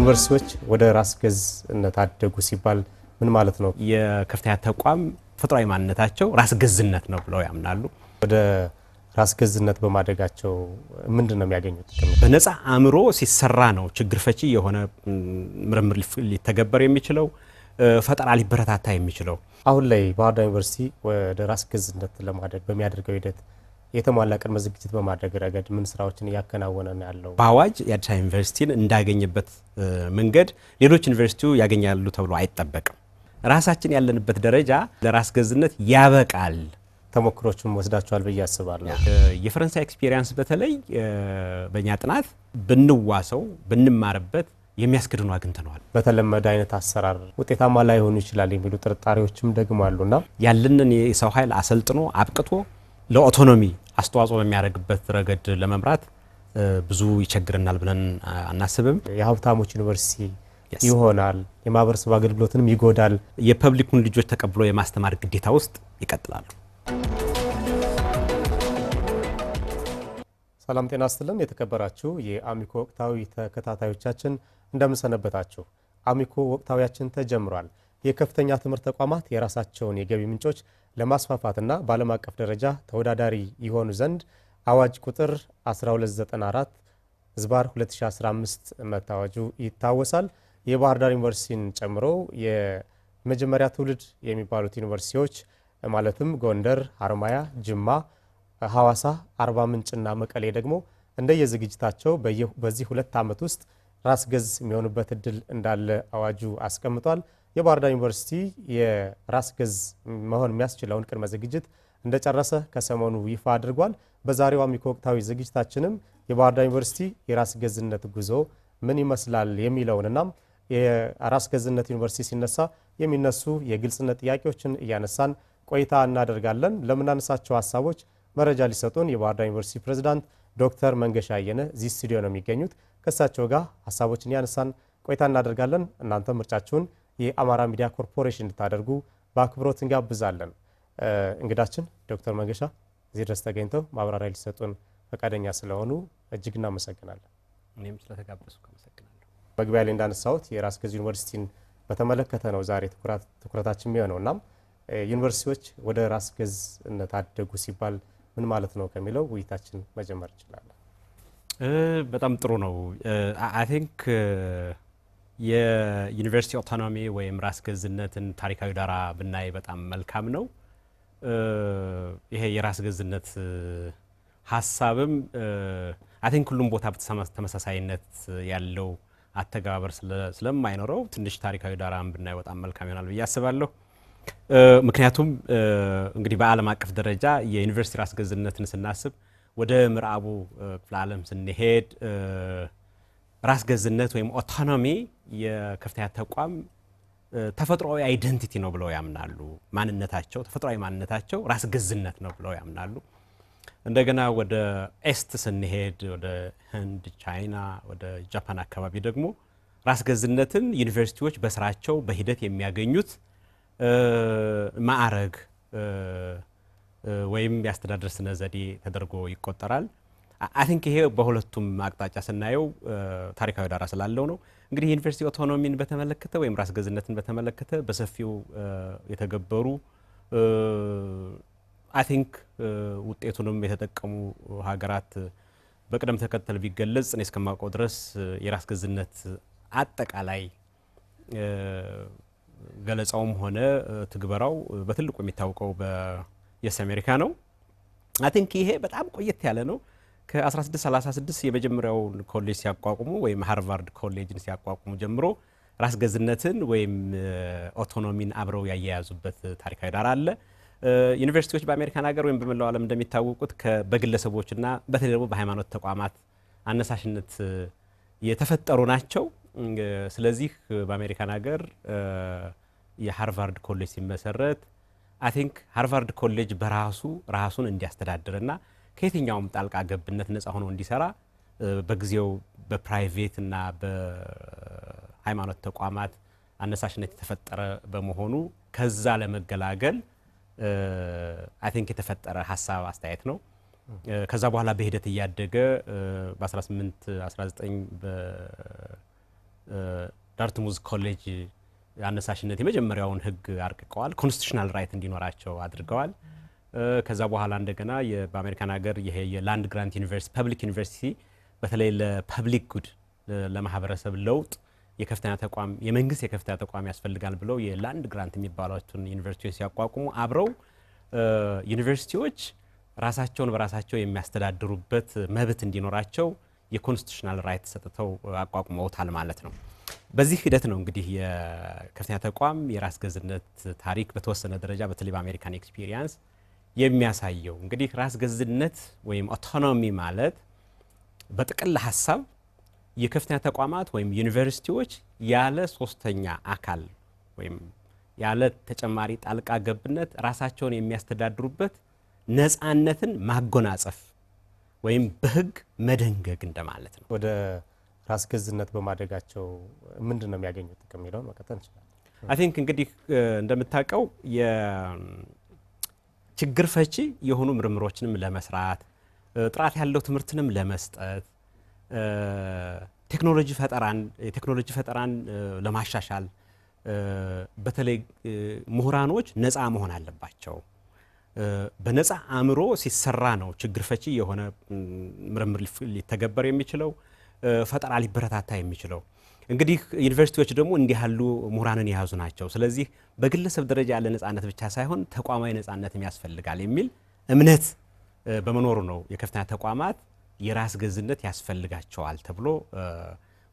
ዩኒቨርሲቲዎች ወደ ራስ ገዝነት አደጉ ሲባል ምን ማለት ነው? የከፍተኛ ተቋም ተፈጥሯዊ ማንነታቸው ራስ ገዝነት ነው ብለው ያምናሉ። ወደ ራስ ገዝነት በማደጋቸው ምንድነው የሚያገኙት ጥቅም? በነፃ አእምሮ ሲሰራ ነው ችግር ፈቺ የሆነ ምርምር ሊተገበር የሚችለው ፈጠራ ሊበረታታ የሚችለው። አሁን ላይ ባህር ዳር ዩኒቨርሲቲ ወደ ራስ ገዝነት ለማደግ በሚያደርገው ሂደት የተሟላ ቅድመ ዝግጅት በማድረግ ረገድ ምን ስራዎችን እያከናወነ ነው ያለው? በአዋጅ የአዲስ አበባ ዩኒቨርሲቲን እንዳገኘበት መንገድ ሌሎች ዩኒቨርሲቲው ያገኛሉ ተብሎ አይጠበቅም። ራሳችን ያለንበት ደረጃ ለራስ ገዝነት ያበቃል። ተሞክሮቹን ወስዳቸዋል ብዬ አስባለሁ። የፈረንሳይ ኤክስፒሪየንስ በተለይ በእኛ ጥናት ብንዋሰው ብንማርበት የሚያስገድኑ አግኝተነዋል። በተለመደ አይነት አሰራር ውጤታማ ላይሆኑ ይችላል የሚሉ ጥርጣሬዎችም ደግሞ አሉና ያለንን የሰው ኃይል አሰልጥኖ አብቅቶ ለኦቶኖሚ አስተዋጽኦ በሚያደርግበት ረገድ ለመምራት ብዙ ይቸግረናል ብለን አናስብም። የሀብታሞች ዩኒቨርሲቲ ይሆናል፣ የማህበረሰብ አገልግሎትንም ይጎዳል። የፐብሊኩን ልጆች ተቀብሎ የማስተማር ግዴታ ውስጥ ይቀጥላሉ። ሰላም ጤና ይስጥልን። የተከበራችሁ የአሚኮ ወቅታዊ ተከታታዮቻችን እንደምንሰነበታችሁ። አሚኮ ወቅታዊያችን ተጀምሯል። የከፍተኛ ትምህርት ተቋማት የራሳቸውን የገቢ ምንጮች ለማስፋፋትና በዓለም አቀፍ ደረጃ ተወዳዳሪ ይሆኑ ዘንድ አዋጅ ቁጥር 1294 ዝባር 2015 መታወጁ ይታወሳል። የባህር ዳር ዩኒቨርሲቲን ጨምሮ የመጀመሪያ ትውልድ የሚባሉት ዩኒቨርሲቲዎች ማለትም ጎንደር፣ ሀረማያ፣ ጅማ፣ ሐዋሳ፣ አርባ ምንጭና መቀሌ ደግሞ እንደየዝግጅታቸው በዚህ 2 ዓመት ውስጥ ራስ ገዝ የሚሆኑበት እድል እንዳለ አዋጁ አስቀምጧል። የባህር ዳር ዩኒቨርሲቲ የራስ ገዝ መሆን የሚያስችለውን ቅድመ ዝግጅት እንደጨረሰ ከሰሞኑ ይፋ አድርጓል። በዛሬው አሚኮ ወቅታዊ ዝግጅታችንም የባህር ዳር ዩኒቨርሲቲ የራስ ገዝነት ጉዞ ምን ይመስላል የሚለውንና የራስ ገዝነት ዩኒቨርሲቲ ሲነሳ የሚነሱ የግልጽነት ጥያቄዎችን እያነሳን ቆይታ እናደርጋለን። ለምናነሳቸው ሀሳቦች መረጃ ሊሰጡን የባህር ዳር ዩኒቨርሲቲ ፕሬዝዳንት ዶክተር መንገሻ አየነ እዚህ ስቱዲዮ ነው የሚገኙት። ከእሳቸው ጋር ሀሳቦችን እያነሳን ቆይታ እናደርጋለን። እናንተ ምርጫችሁን የአማራ ሚዲያ ኮርፖሬሽን እንድታደርጉ በአክብሮት እንጋብዛለን። እንግዳችን ዶክተር መንገሻ እዚህ ድረስ ተገኝተው ማብራሪያ ሊሰጡን ፈቃደኛ ስለሆኑ እጅግ እናመሰግናለን። እኔም ስለተጋበዝኩ አመሰግናለሁ። መግቢያ ላይ እንዳነሳሁት የራስ ገዝ ዩኒቨርሲቲን በተመለከተ ነው ዛሬ ትኩረታችን የሚሆነውና ዩኒቨርሲቲዎች ወደ ራስ ገዝነት አደጉ ሲባል ምን ማለት ነው ከሚለው ውይይታችን መጀመር እንችላለን። በጣም ጥሩ ነው። አይ ቲንክ የዩኒቨርሲቲ ኦቶኖሚ ወይም ራስ ገዝነትን ታሪካዊ ዳራ ብናይ በጣም መልካም ነው። ይሄ የራስ ገዝነት ሀሳብም አይ ቲንክ ሁሉም ቦታ ተመሳሳይነት ያለው አተገባበር ስለማይኖረው ትንሽ ታሪካዊ ዳራን ብናይ በጣም መልካም ይሆናል ብዬ አስባለሁ። ምክንያቱም እንግዲህ በዓለም አቀፍ ደረጃ የዩኒቨርሲቲ ራስ ገዝነትን ስናስብ ወደ ምዕራቡ ክፍለ ዓለም ስንሄድ ራስ ገዝነት ወይም ኦቶኖሚ የከፍተኛ ተቋም ተፈጥሯዊ አይደንቲቲ ነው ብለው ያምናሉ። ማንነታቸው ተፈጥሯዊ ማንነታቸው ራስ ገዝነት ነው ብለው ያምናሉ። እንደገና ወደ ኤስት ስንሄድ ወደ ህንድ፣ ቻይና፣ ወደ ጃፓን አካባቢ ደግሞ ራስ ገዝነትን ዩኒቨርሲቲዎች በስራቸው በሂደት የሚያገኙት ማዕረግ ወይም የአስተዳደር ስነ ዘዴ ተደርጎ ይቆጠራል። አይ ቲንክ ይሄ በሁለቱም አቅጣጫ ስናየው ታሪካዊ ዳራ ስላለው ነው። እንግዲህ ዩኒቨርሲቲ ኦቶኖሚን በተመለከተ ወይም ራስ ገዝነትን በተመለከተ በሰፊው የተገበሩ አይ ቲንክ ውጤቱንም የተጠቀሙ ሀገራት በቅደም ተከተል ቢገለጽ እኔ እስከማውቀው ድረስ የራስ ገዝነት አጠቃላይ ገለጻውም ሆነ ትግበራው በትልቁ የሚታወቀው በዩኤስ አሜሪካ ነው። አይ ቲንክ ይሄ በጣም ቆየት ያለ ነው። ከ1636 የመጀመሪያውን ኮሌጅ ሲያቋቁሙ ወይም ሃርቫርድ ኮሌጅን ሲያቋቁሙ ጀምሮ ራስ ገዝነትን ወይም ኦቶኖሚን አብረው ያያያዙበት ታሪካዊ ዳራ አለ። ዩኒቨርሲቲዎች በአሜሪካን ሀገር ወይም በመላው ዓለም እንደሚታወቁት በግለሰቦችና በተለይ ደግሞ በሃይማኖት ተቋማት አነሳሽነት የተፈጠሩ ናቸው። ስለዚህ በአሜሪካን ሀገር የሃርቫርድ ኮሌጅ ሲመሰረት አይ ቲንክ ሃርቫርድ ኮሌጅ በራሱ ራሱን እንዲያስተዳድርና ከየትኛውም ጣልቃ ገብነት ነፃ ሆኖ እንዲሰራ በጊዜው በፕራይቬት እና በሃይማኖት ተቋማት አነሳሽነት የተፈጠረ በመሆኑ ከዛ ለመገላገል አይ ቲንክ የተፈጠረ ሐሳብ አስተያየት ነው። ከዛ በኋላ በሂደት እያደገ በ1819 ዳርትሙዝ ኮሌጅ አነሳሽነት የመጀመሪያውን ህግ አርቅቀዋል። ኮንስቲቱሽናል ራይት እንዲኖራቸው አድርገዋል። ከዛ በኋላ እንደገና በአሜሪካን ሀገር ይሄ የላንድ ግራንት ዩኒቨርሲቲ ፐብሊክ ዩኒቨርሲቲ በተለይ ለፐብሊክ ጉድ ለማህበረሰብ ለውጥ የከፍተኛ ተቋም የመንግስት የከፍተኛ ተቋም ያስፈልጋል ብለው የላንድ ግራንት የሚባሉትን ዩኒቨርሲቲዎች ሲያቋቁሙ አብረው ዩኒቨርሲቲዎች ራሳቸውን በራሳቸው የሚያስተዳድሩበት መብት እንዲኖራቸው የኮንስቲቱሽናል ራይት ሰጥተው አቋቁመውታል ማለት ነው። በዚህ ሂደት ነው እንግዲህ የከፍተኛ ተቋም የራስ ገዝነት ታሪክ በተወሰነ ደረጃ በተለይ በአሜሪካን ኤክስፒሪየንስ የሚያሳየው። እንግዲህ ራስ ገዝነት ወይም ኦቶኖሚ ማለት በጥቅል ሐሳብ የከፍተኛ ተቋማት ወይም ዩኒቨርሲቲዎች ያለ ሶስተኛ አካል ወይም ያለ ተጨማሪ ጣልቃ ገብነት ራሳቸውን የሚያስተዳድሩበት ነፃነትን ማጎናጸፍ ወይም በህግ መደንገግ እንደማለት ነው። ወደ ራስ ገዝነት በማደጋቸው ምንድነው የሚያገኙት ጥቅም የሚለውን መቀጠል እንችላለን። አይ ቲንክ እንግዲህ እንደምታውቀው የችግር ፈቺ የሆኑ ምርምሮችንም ለመስራት ጥራት ያለው ትምህርትንም ለመስጠት ቴክኖሎጂ ፈጠራን ለማሻሻል በተለይ ምሁራኖች ነፃ መሆን አለባቸው። በነፃ አእምሮ ሲሰራ ነው ችግር ፈቺ የሆነ ምርምር ሊተገበር የሚችለው ፈጠራ ሊበረታታ የሚችለው። እንግዲህ ዩኒቨርሲቲዎች ደግሞ እንዲህ ያሉ ምሁራንን የያዙ ናቸው። ስለዚህ በግለሰብ ደረጃ ያለ ነፃነት ብቻ ሳይሆን ተቋማዊ ነፃነትም ያስፈልጋል የሚል እምነት በመኖሩ ነው የከፍተኛ ተቋማት የራስ ገዝነት ያስፈልጋቸዋል ተብሎ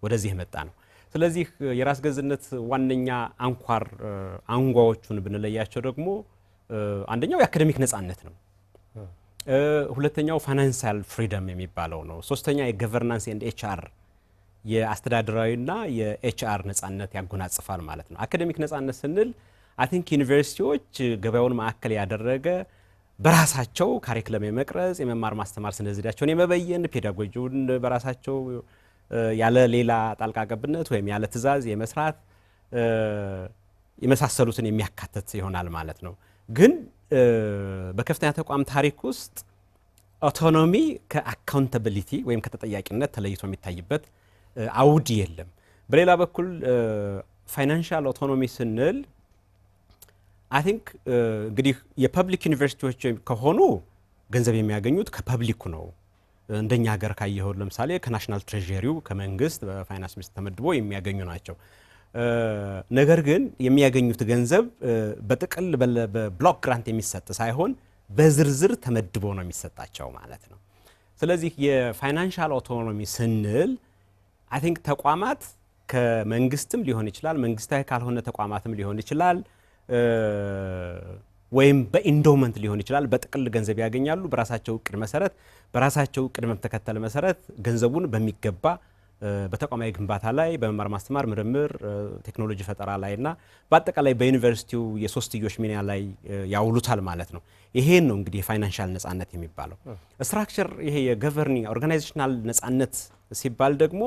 ወደዚህ የመጣ ነው። ስለዚህ የራስ ገዝነት ዋነኛ አንኳር አንጓዎቹን ብንለያቸው ደግሞ አንደኛው የአካዳሚክ ነፃነት ነው። ሁለተኛው ፋይናንሻል ፍሪደም የሚባለው ነው። ሶስተኛ የገቨርናንስ ኤንድ ኤችአር የአስተዳደራዊና የኤችአር ነፃነት ያጎናጽፋል ማለት ነው። አካዳሚክ ነፃነት ስንል አይ ቲንክ ዩኒቨርሲቲዎች ገበያውን ማዕከል ያደረገ በራሳቸው ካሪክለም የመቅረጽ የመማር ማስተማር ስነ ዘዴያቸውን የመበየን ፔዳጎጂውን በራሳቸው ያለ ሌላ ጣልቃ ገብነት ወይም ያለ ትዕዛዝ የመስራት የመሳሰሉትን የሚያካትት ይሆናል ማለት ነው። ግን በከፍተኛ ተቋም ታሪክ ውስጥ ኦቶኖሚ ከአካውንታቢሊቲ ወይም ከተጠያቂነት ተለይቶ የሚታይበት አውድ የለም። በሌላ በኩል ፋይናንሻል ኦቶኖሚ ስንል አይ ቲንክ እንግዲህ የፐብሊክ ዩኒቨርሲቲዎች ከሆኑ ገንዘብ የሚያገኙት ከፐብሊኩ ነው። እንደኛ ሀገር ካየኸው ለምሳሌ ከናሽናል ትሬዠሪው ከመንግስት በፋይናንስ ሚኒስቴር ተመድቦ የሚያገኙ ናቸው። ነገር ግን የሚያገኙት ገንዘብ በጥቅል በብሎክ ግራንት የሚሰጥ ሳይሆን በዝርዝር ተመድቦ ነው የሚሰጣቸው ማለት ነው። ስለዚህ የፋይናንሻል ኦቶኖሚ ስንል አይ ቲንክ ተቋማት ከመንግስትም ሊሆን ይችላል፣ መንግስታዊ ካልሆነ ተቋማትም ሊሆን ይችላል፣ ወይም በኢንዶመንት ሊሆን ይችላል። በጥቅል ገንዘብ ያገኛሉ። በራሳቸው እቅድ መሰረት በራሳቸው ቅደም ተከተል መሰረት ገንዘቡን በሚገባ በተቋማዊ ግንባታ ላይ በመማር ማስተማር ምርምር፣ ቴክኖሎጂ ፈጠራ ላይና በአጠቃላይ በዩኒቨርሲቲው የሶስትዮሽ ሚና ላይ ያውሉታል ማለት ነው። ይሄን ነው እንግዲህ የፋይናንሻል ነፃነት የሚባለው። ስትራክቸር ይሄ የገቨርኒንግ ኦርጋናይዜሽናል ነፃነት ሲባል ደግሞ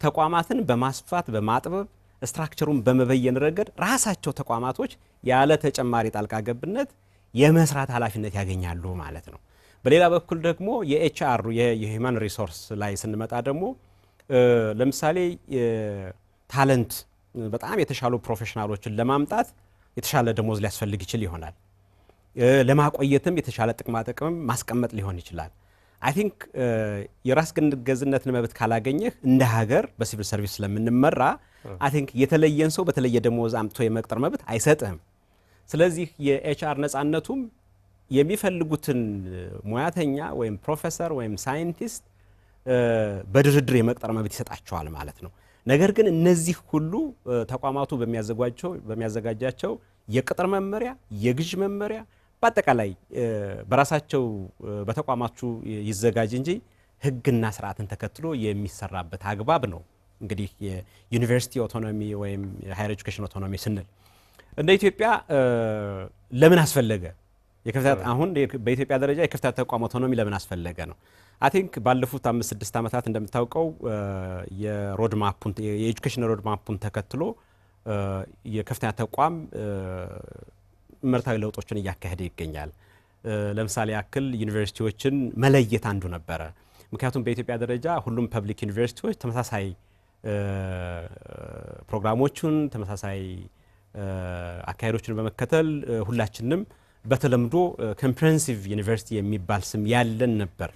ተቋማትን በማስፋት በማጥበብ ስትራክቸሩን በመበየን ረገድ ራሳቸው ተቋማቶች ያለ ተጨማሪ ጣልቃ ገብነት የመስራት ኃላፊነት ያገኛሉ ማለት ነው። በሌላ በኩል ደግሞ የኤችአር የሂውማን ሪሶርስ ላይ ስንመጣ ደግሞ ለምሳሌ ታለንት በጣም የተሻሉ ፕሮፌሽናሎችን ለማምጣት የተሻለ ደሞዝ ሊያስፈልግ ይችል ይሆናል። ለማቆየትም የተሻለ ጥቅማ ጥቅም ማስቀመጥ ሊሆን ይችላል። አይ ቲንክ የራስ ገዝነትን መብት ካላገኘህ እንደ ሀገር በሲቪል ሰርቪስ ስለምንመራ አይ ቲንክ የተለየን ሰው በተለየ ደሞዝ አምጥቶ የመቅጠር መብት አይሰጥህም። ስለዚህ የኤችአር ነፃነቱም የሚፈልጉትን ሙያተኛ ወይም ፕሮፌሰር ወይም ሳይንቲስት በድርድር የመቅጠር መብት ይሰጣቸዋል ማለት ነው። ነገር ግን እነዚህ ሁሉ ተቋማቱ በሚያዘጋጃቸው የቅጥር መመሪያ፣ የግዥ መመሪያ በአጠቃላይ በራሳቸው በተቋማቱ ይዘጋጅ እንጂ ሕግና ስርዓትን ተከትሎ የሚሰራበት አግባብ ነው። እንግዲህ የዩኒቨርሲቲ ኦቶኖሚ ወይም የሃየር ኤጁኬሽን ኦቶኖሚ ስንል እንደ ኢትዮጵያ ለምን አስፈለገ? አሁን በኢትዮጵያ ደረጃ የከፍተኛ ተቋም ኦቶኖሚ ለምን አስፈለገ ነው። አይ ቲንክ ባለፉት 5-6 ዓመታት እንደምታውቀው የኤጁኬሽን ሮድ ማፑን ተከትሎ የከፍተኛ ተቋም ምርታዊ ለውጦችን እያካሄደ ይገኛል። ለምሳሌ ያክል ዩኒቨርሲቲዎችን መለየት አንዱ ነበረ። ምክንያቱም በኢትዮጵያ ደረጃ ሁሉም ፐብሊክ ዩኒቨርሲቲዎች ተመሳሳይ ፕሮግራሞቹን ተመሳሳይ አካሄዶችን በመከተል ሁላችንም በተለምዶ ኮምፕሬሄንሲቭ ዩኒቨርሲቲ የሚባል ስም ያለን ነበር።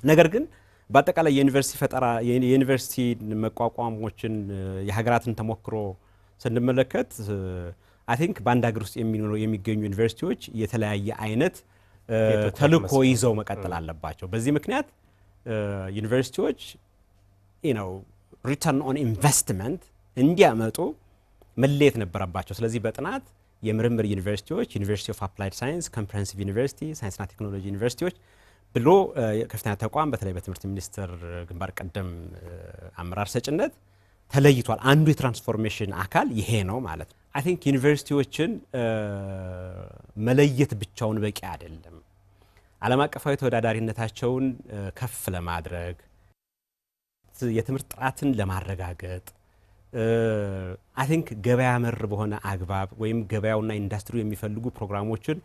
ነገር ግን በአጠቃላይ የዩኒቨርሲቲ ፈጠራ የዩኒቨርሲቲ መቋቋሞችን የሀገራትን ተሞክሮ ስንመለከት አይ ቲንክ በአንድ ሀገር ውስጥ የሚገኙ ዩኒቨርሲቲዎች የተለያየ አይነት ተልዕኮ ይዘው መቀጠል አለባቸው። በዚህ ምክንያት ዩኒቨርሲቲዎች ሪተርን ኦን ኢንቨስትመንት እንዲያመጡ መለየት ነበረባቸው። ስለዚህ በጥናት የምርምር ዩኒቨርሲቲዎች፣ ዩኒቨርሲቲ ኦፍ አፕላይድ ሳይንስ፣ ኮምፕሬሄንሲቭ ዩኒቨርሲቲ፣ ሳይንስና ቴክኖሎጂ ዩኒቨርሲቲዎች ብሎ ከፍተኛ ተቋም በተለይ በትምህርት ሚኒስቴር ግንባር ቀደም አመራር ሰጭነት ተለይቷል። አንዱ የትራንስፎርሜሽን አካል ይሄ ነው ማለት ነው። አይ ቲንክ ዩኒቨርሲቲዎችን መለየት ብቻውን በቂ አይደለም። ዓለም አቀፋዊ ተወዳዳሪነታቸውን ከፍ ለማድረግ የትምህርት ጥራትን ለማረጋገጥ አይ ቲንክ ገበያ መር በሆነ አግባብ ወይም ገበያውና ኢንዱስትሪው የሚፈልጉ ፕሮግራሞችን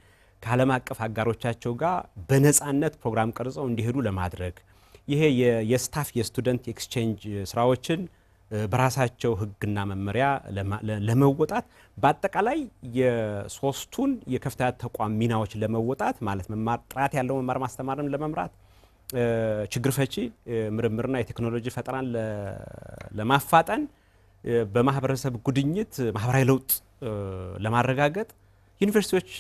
ከዓለም አቀፍ አጋሮቻቸው ጋር በነፃነት ፕሮግራም ቀርጸው እንዲሄዱ ለማድረግ ይሄ የስታፍ የስቱደንት ኤክስቼንጅ ስራዎችን በራሳቸው ሕግና መመሪያ ለመወጣት በአጠቃላይ የሶስቱን የከፍተኛ ተቋም ሚናዎች ለመወጣት ማለት ጥራት ያለው መማር ማስተማርን ለመምራት ችግር ፈቺ ምርምርና የቴክኖሎጂ ፈጠራን ለማፋጠን በማህበረሰብ ጉድኝት ማህበራዊ ለውጥ ለማረጋገጥ ዩኒቨርሲቲዎች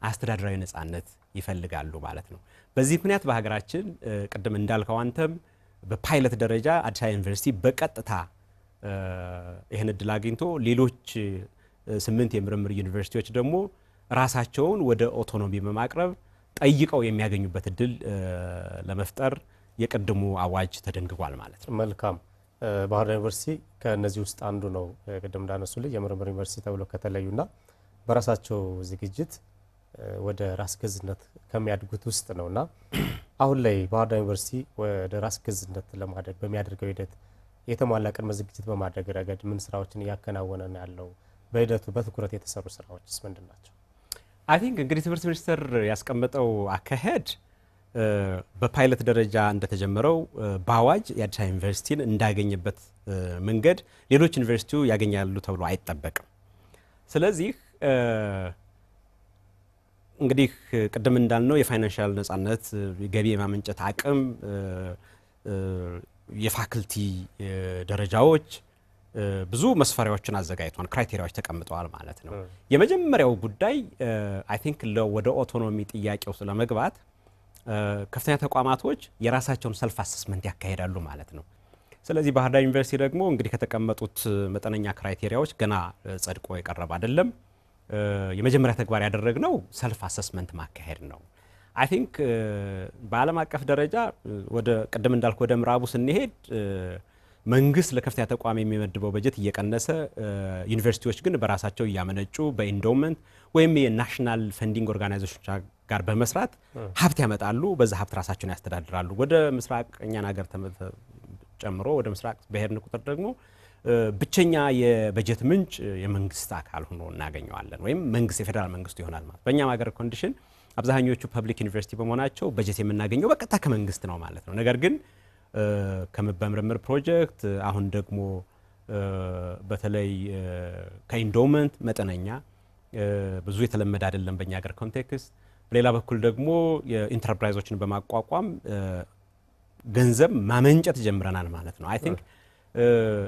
አስተዳደራዊ ነፃነት ይፈልጋሉ ማለት ነው። በዚህ ምክንያት በሀገራችን ቅድም እንዳልከው አንተም በፓይለት ደረጃ አዲስ አበባ ዩኒቨርሲቲ በቀጥታ ይህን እድል አግኝቶ ሌሎች 8 የምርምር ዩኒቨርሲቲዎች ደግሞ ራሳቸውን ወደ ኦቶኖሚ በማቅረብ ጠይቀው የሚያገኙበት እድል ለመፍጠር የቀድሞ አዋጅ ተደንግጓል ማለት ነው። መልካም። ባህር ዳር ዩኒቨርሲቲ ከነዚህ ውስጥ አንዱ ነው። ቅድም እንዳነሱልኝ የምርምር ዩኒቨርሲቲ ተብሎ ከተለዩና በራሳቸው ዝግጅት ወደ ራስ ገዝነት ከሚያድጉት ውስጥ ነውና አሁን ላይ ባህር ዳር ዩኒቨርሲቲ ወደ ራስ ገዝነት ለማድረግ በሚያደርገው ሂደት የተሟላ ቅድመ ዝግጅት በማድረግ ረገድ ምን ስራዎችን እያከናወነ ነው ያለው? በሂደቱ በትኩረት የተሰሩ ስራዎችስ ምንድን ናቸው? አይ ቲንክ እንግዲህ ትምህርት ሚኒስቴር ያስቀመጠው አካሄድ በፓይለት ደረጃ እንደተጀመረው በአዋጅ የአዲስ አበባ ዩኒቨርሲቲን እንዳገኘበት መንገድ ሌሎች ዩኒቨርሲቲው ያገኛሉ ተብሎ አይጠበቅም። ስለዚህ እንግዲህ ቅድም እንዳልነው የፋይናንሻል ነፃነት፣ ገቢ የማመንጨት አቅም፣ የፋክልቲ ደረጃዎች ብዙ መስፈሪያዎችን አዘጋጅቷል፣ ክራይቴሪያዎች ተቀምጠዋል ማለት ነው። የመጀመሪያው ጉዳይ አይ ቲንክ ወደ ኦቶኖሚ ጥያቄው ስለመግባት ከፍተኛ ተቋማቶች የራሳቸውን ሰልፍ አሰስመንት ያካሂዳሉ ማለት ነው። ስለዚህ ባህር ዳር ዩኒቨርሲቲ ደግሞ እንግዲህ ከተቀመጡት መጠነኛ ክራይቴሪያዎች ገና ጸድቆ የቀረበ አይደለም። የመጀመሪያ ተግባር ያደረግነው ሰልፍ አሰስመንት ማካሄድ ነው። አይ ቲንክ በዓለም አቀፍ ደረጃ ወደ ቅድም እንዳልኩ ወደ ምዕራቡ ስንሄድ መንግስት ለከፍተኛ ተቋም የሚመድበው በጀት እየቀነሰ ዩኒቨርሲቲዎች ግን በራሳቸው እያመነጩ በኢንዶመንት ወይም የናሽናል ፈንዲንግ ኦርጋናይዜሽኖች ጋር በመስራት ሀብት ያመጣሉ። በዛ ሀብት ራሳቸውን ያስተዳድራሉ። ወደ ምስራቅ እኛን ሀገር ጨምሮ ወደ ምስራቅ በሄድን ቁጥር ደግሞ ብቸኛ የበጀት ምንጭ የመንግስት አካል ሆኖ እናገኘዋለን፣ ወይም መንግስት የፌዴራል መንግስቱ ይሆናል ማለት። በእኛም ሀገር ኮንዲሽን አብዛኞቹ ፐብሊክ ዩኒቨርሲቲ በመሆናቸው በጀት የምናገኘው በቀጥታ ከመንግስት ነው ማለት ነው። ነገር ግን በምርምር ፕሮጀክት አሁን ደግሞ በተለይ ከኢንዶመንት መጠነኛ ብዙ የተለመደ አይደለም በእኛ ሀገር ኮንቴክስት። በሌላ በኩል ደግሞ የኢንተርፕራይዞችን በማቋቋም ገንዘብ ማመንጨት ጀምረናል ማለት ነው። አይ ቲንክ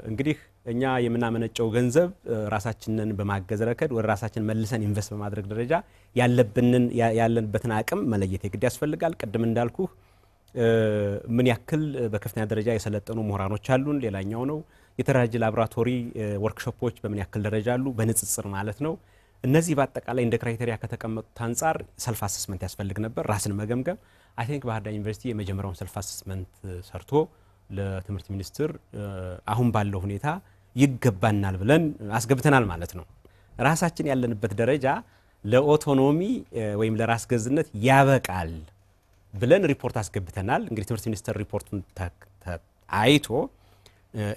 እንግዲህ እኛ የምናመነጨው ገንዘብ ራሳችንን በማገዝ ረገድ ወደ ራሳችን መልሰን ኢንቨስት በማድረግ ደረጃ ያለንበትን አቅም መለየት የግድ ያስፈልጋል። ቅድም እንዳልኩ ምን ያክል በከፍተኛ ደረጃ የሰለጠኑ ምሁራኖች አሉን፣ ሌላኛው ነው። የተደራጀ ላቦራቶሪ ወርክሾፖች በምን ያክል ደረጃ አሉ፣ በንጽጽር ማለት ነው። እነዚህ በአጠቃላይ እንደ ክራይቴሪያ ከተቀመጡት አንጻር ሰልፍ አሰስመንት ያስፈልግ ነበር፣ ራስን መገምገም። አይ ቲንክ ባህር ዳር ዩኒቨርሲቲ የመጀመሪያውን ሰልፍ አሰስመንት ሰርቶ ለትምህርት ሚኒስቴር አሁን ባለው ሁኔታ ይገባናል ብለን አስገብተናል ማለት ነው። ራሳችን ያለንበት ደረጃ ለኦቶኖሚ ወይም ለራስ ገዝነት ያበቃል ብለን ሪፖርት አስገብተናል። እንግዲህ ትምህርት ሚኒስቴር ሪፖርቱን አይቶ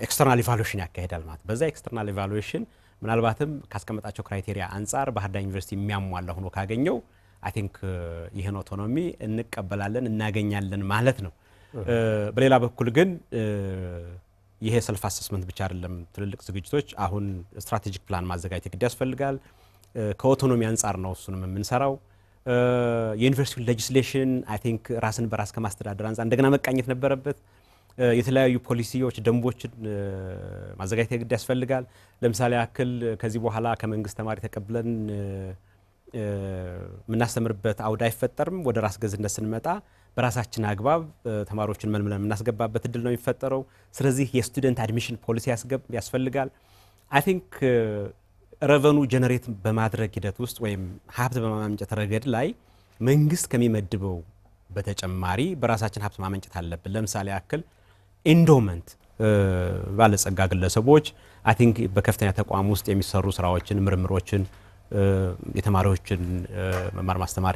ኤክስተርናል ኢቫሉዌሽን ያካሂዳል ማለት። በዛ ኤክስተርናል ኢቫሉዌሽን ምናልባትም ካስቀመጣቸው ክራይቴሪያ አንጻር ባህር ዳር ዩኒቨርሲቲ የሚያሟላ ሆኖ ካገኘው አይ ቲንክ ይህን ኦቶኖሚ እንቀበላለን እናገኛለን ማለት ነው። በሌላ በኩል ግን ይሄ ሰልፍ አሰስመንት ብቻ አይደለም። ትልልቅ ዝግጅቶች አሁን ስትራቴጂክ ፕላን ማዘጋጀት ግድ ያስፈልጋል። ከኦቶኖሚ አንጻር ነው እሱንም የምንሰራው። የዩኒቨርሲቲ ሌጂስሌሽን አይ ቲንክ ራስን በራስ ከማስተዳደር አንጻር እንደገና መቃኘት ነበረበት። የተለያዩ ፖሊሲዎች፣ ደንቦችን ማዘጋጀት ግድ ያስፈልጋል። ለምሳሌ ያክል ከዚህ በኋላ ከመንግስት ተማሪ ተቀብለን የምናስተምርበት አውድ አይፈጠርም። ወደ ራስ ገዝነት ስንመጣ በራሳችን አግባብ ተማሪዎችን መልምለን የምናስገባበት እድል ነው የሚፈጠረው። ስለዚህ የስቱደንት አድሚሽን ፖሊሲ ያስፈልጋል። አይ ቲንክ ረቨኑ ጀነሬት በማድረግ ሂደት ውስጥ ወይም ሀብት በማመንጨት ረገድ ላይ መንግስት ከሚመድበው በተጨማሪ በራሳችን ሀብት ማመንጨት አለብን። ለምሳሌ ያክል ኢንዶመንት ባለጸጋ ግለሰቦች አይ ቲንክ በከፍተኛ ተቋም ውስጥ የሚሰሩ ስራዎችን፣ ምርምሮችን፣ የተማሪዎችን መማር ማስተማር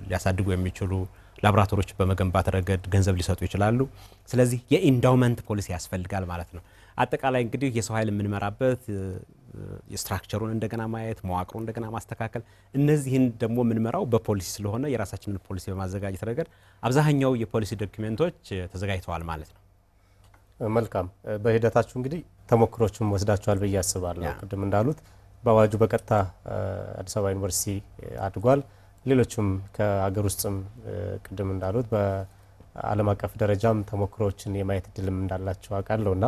ሊያሳድጉ የሚችሉ ላቦራቶሪዎች በመገንባት ረገድ ገንዘብ ሊሰጡ ይችላሉ። ስለዚህ የኢንዳውመንት ፖሊሲ ያስፈልጋል ማለት ነው። አጠቃላይ እንግዲህ የሰው ኃይል የምንመራበት የስትራክቸሩን እንደገና ማየት፣ መዋቅሩን እንደገና ማስተካከል፣ እነዚህን ደግሞ የምንመራው በፖሊሲ ስለሆነ የራሳችንን ፖሊሲ በማዘጋጀት ረገድ አብዛኛው የፖሊሲ ዶክመንቶች ተዘጋጅተዋል ማለት ነው። መልካም። በሂደታችሁ እንግዲህ ተሞክሮችን ወስዳችኋል ብዬ አስባለሁ። ቅድም እንዳሉት በአዋጁ በቀጥታ አዲስ አበባ ዩኒቨርሲቲ አድጓል። ሌሎችም ከሀገር ውስጥም ቅድም እንዳሉት በዓለም አቀፍ ደረጃም ተሞክሮችን የማየት እድልም እንዳላችሁ አውቃለሁና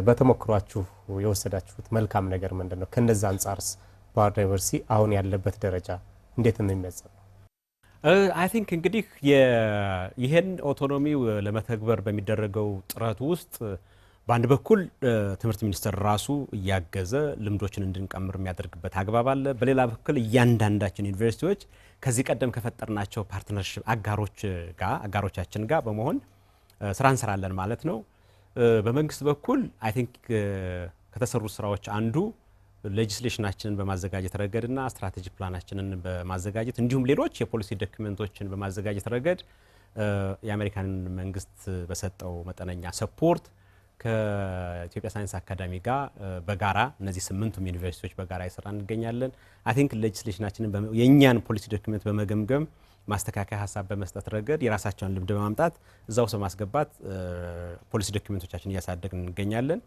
በተሞክሯችሁ የወሰዳችሁት መልካም ነገር ምንድነው? ከነዛ አንጻርስ ባህር ዳር ዩኒቨርሲቲ አሁን ያለበት ደረጃ እንዴት ነው የሚመዘነው? አይ ቲንክ እንግዲህ ይሄን ኦቶኖሚ ለመተግበር በሚደረገው ጥረት ውስጥ በአንድ በኩል ትምህርት ሚኒስቴር ራሱ እያገዘ ልምዶችን እንድንቀምር የሚያደርግበት አግባብ አለ። በሌላ በኩል እያንዳንዳችን ዩኒቨርሲቲዎች ከዚህ ቀደም ከፈጠርናቸው ፓርትነርሺፕ አጋሮቻችን ጋር በመሆን ስራ እንሰራለን ማለት ነው። በመንግስት በኩል አይ ቲንክ ከተሰሩ ስራዎች አንዱ ሌጂስሌሽናችንን በማዘጋጀት ረገድና ስትራቴጂክ ፕላናችንን በማዘጋጀት እንዲሁም ሌሎች የፖሊሲ ዶክመንቶችን በማዘጋጀት ረገድ የአሜሪካን መንግስት በሰጠው መጠነኛ ሰፖርት ከኢትዮጵያ ሳይንስ አካዳሚ ጋር በጋራ እነዚህ 8ቱም ዩኒቨርሲቲዎች በጋራ ይሰራ እንገኛለን። አይ ቲንክ ሌጂስሌሽናችንን የእኛን ፖሊሲ ዶክመንት በመገምገም ማስተካከያ ሀሳብ በመስጠት ረገድ የራሳቸውን ልምድ በማምጣት እዛው በማስገባት ፖሊሲ ዶክመንቶቻችን እያሳደግን እንገኛለን።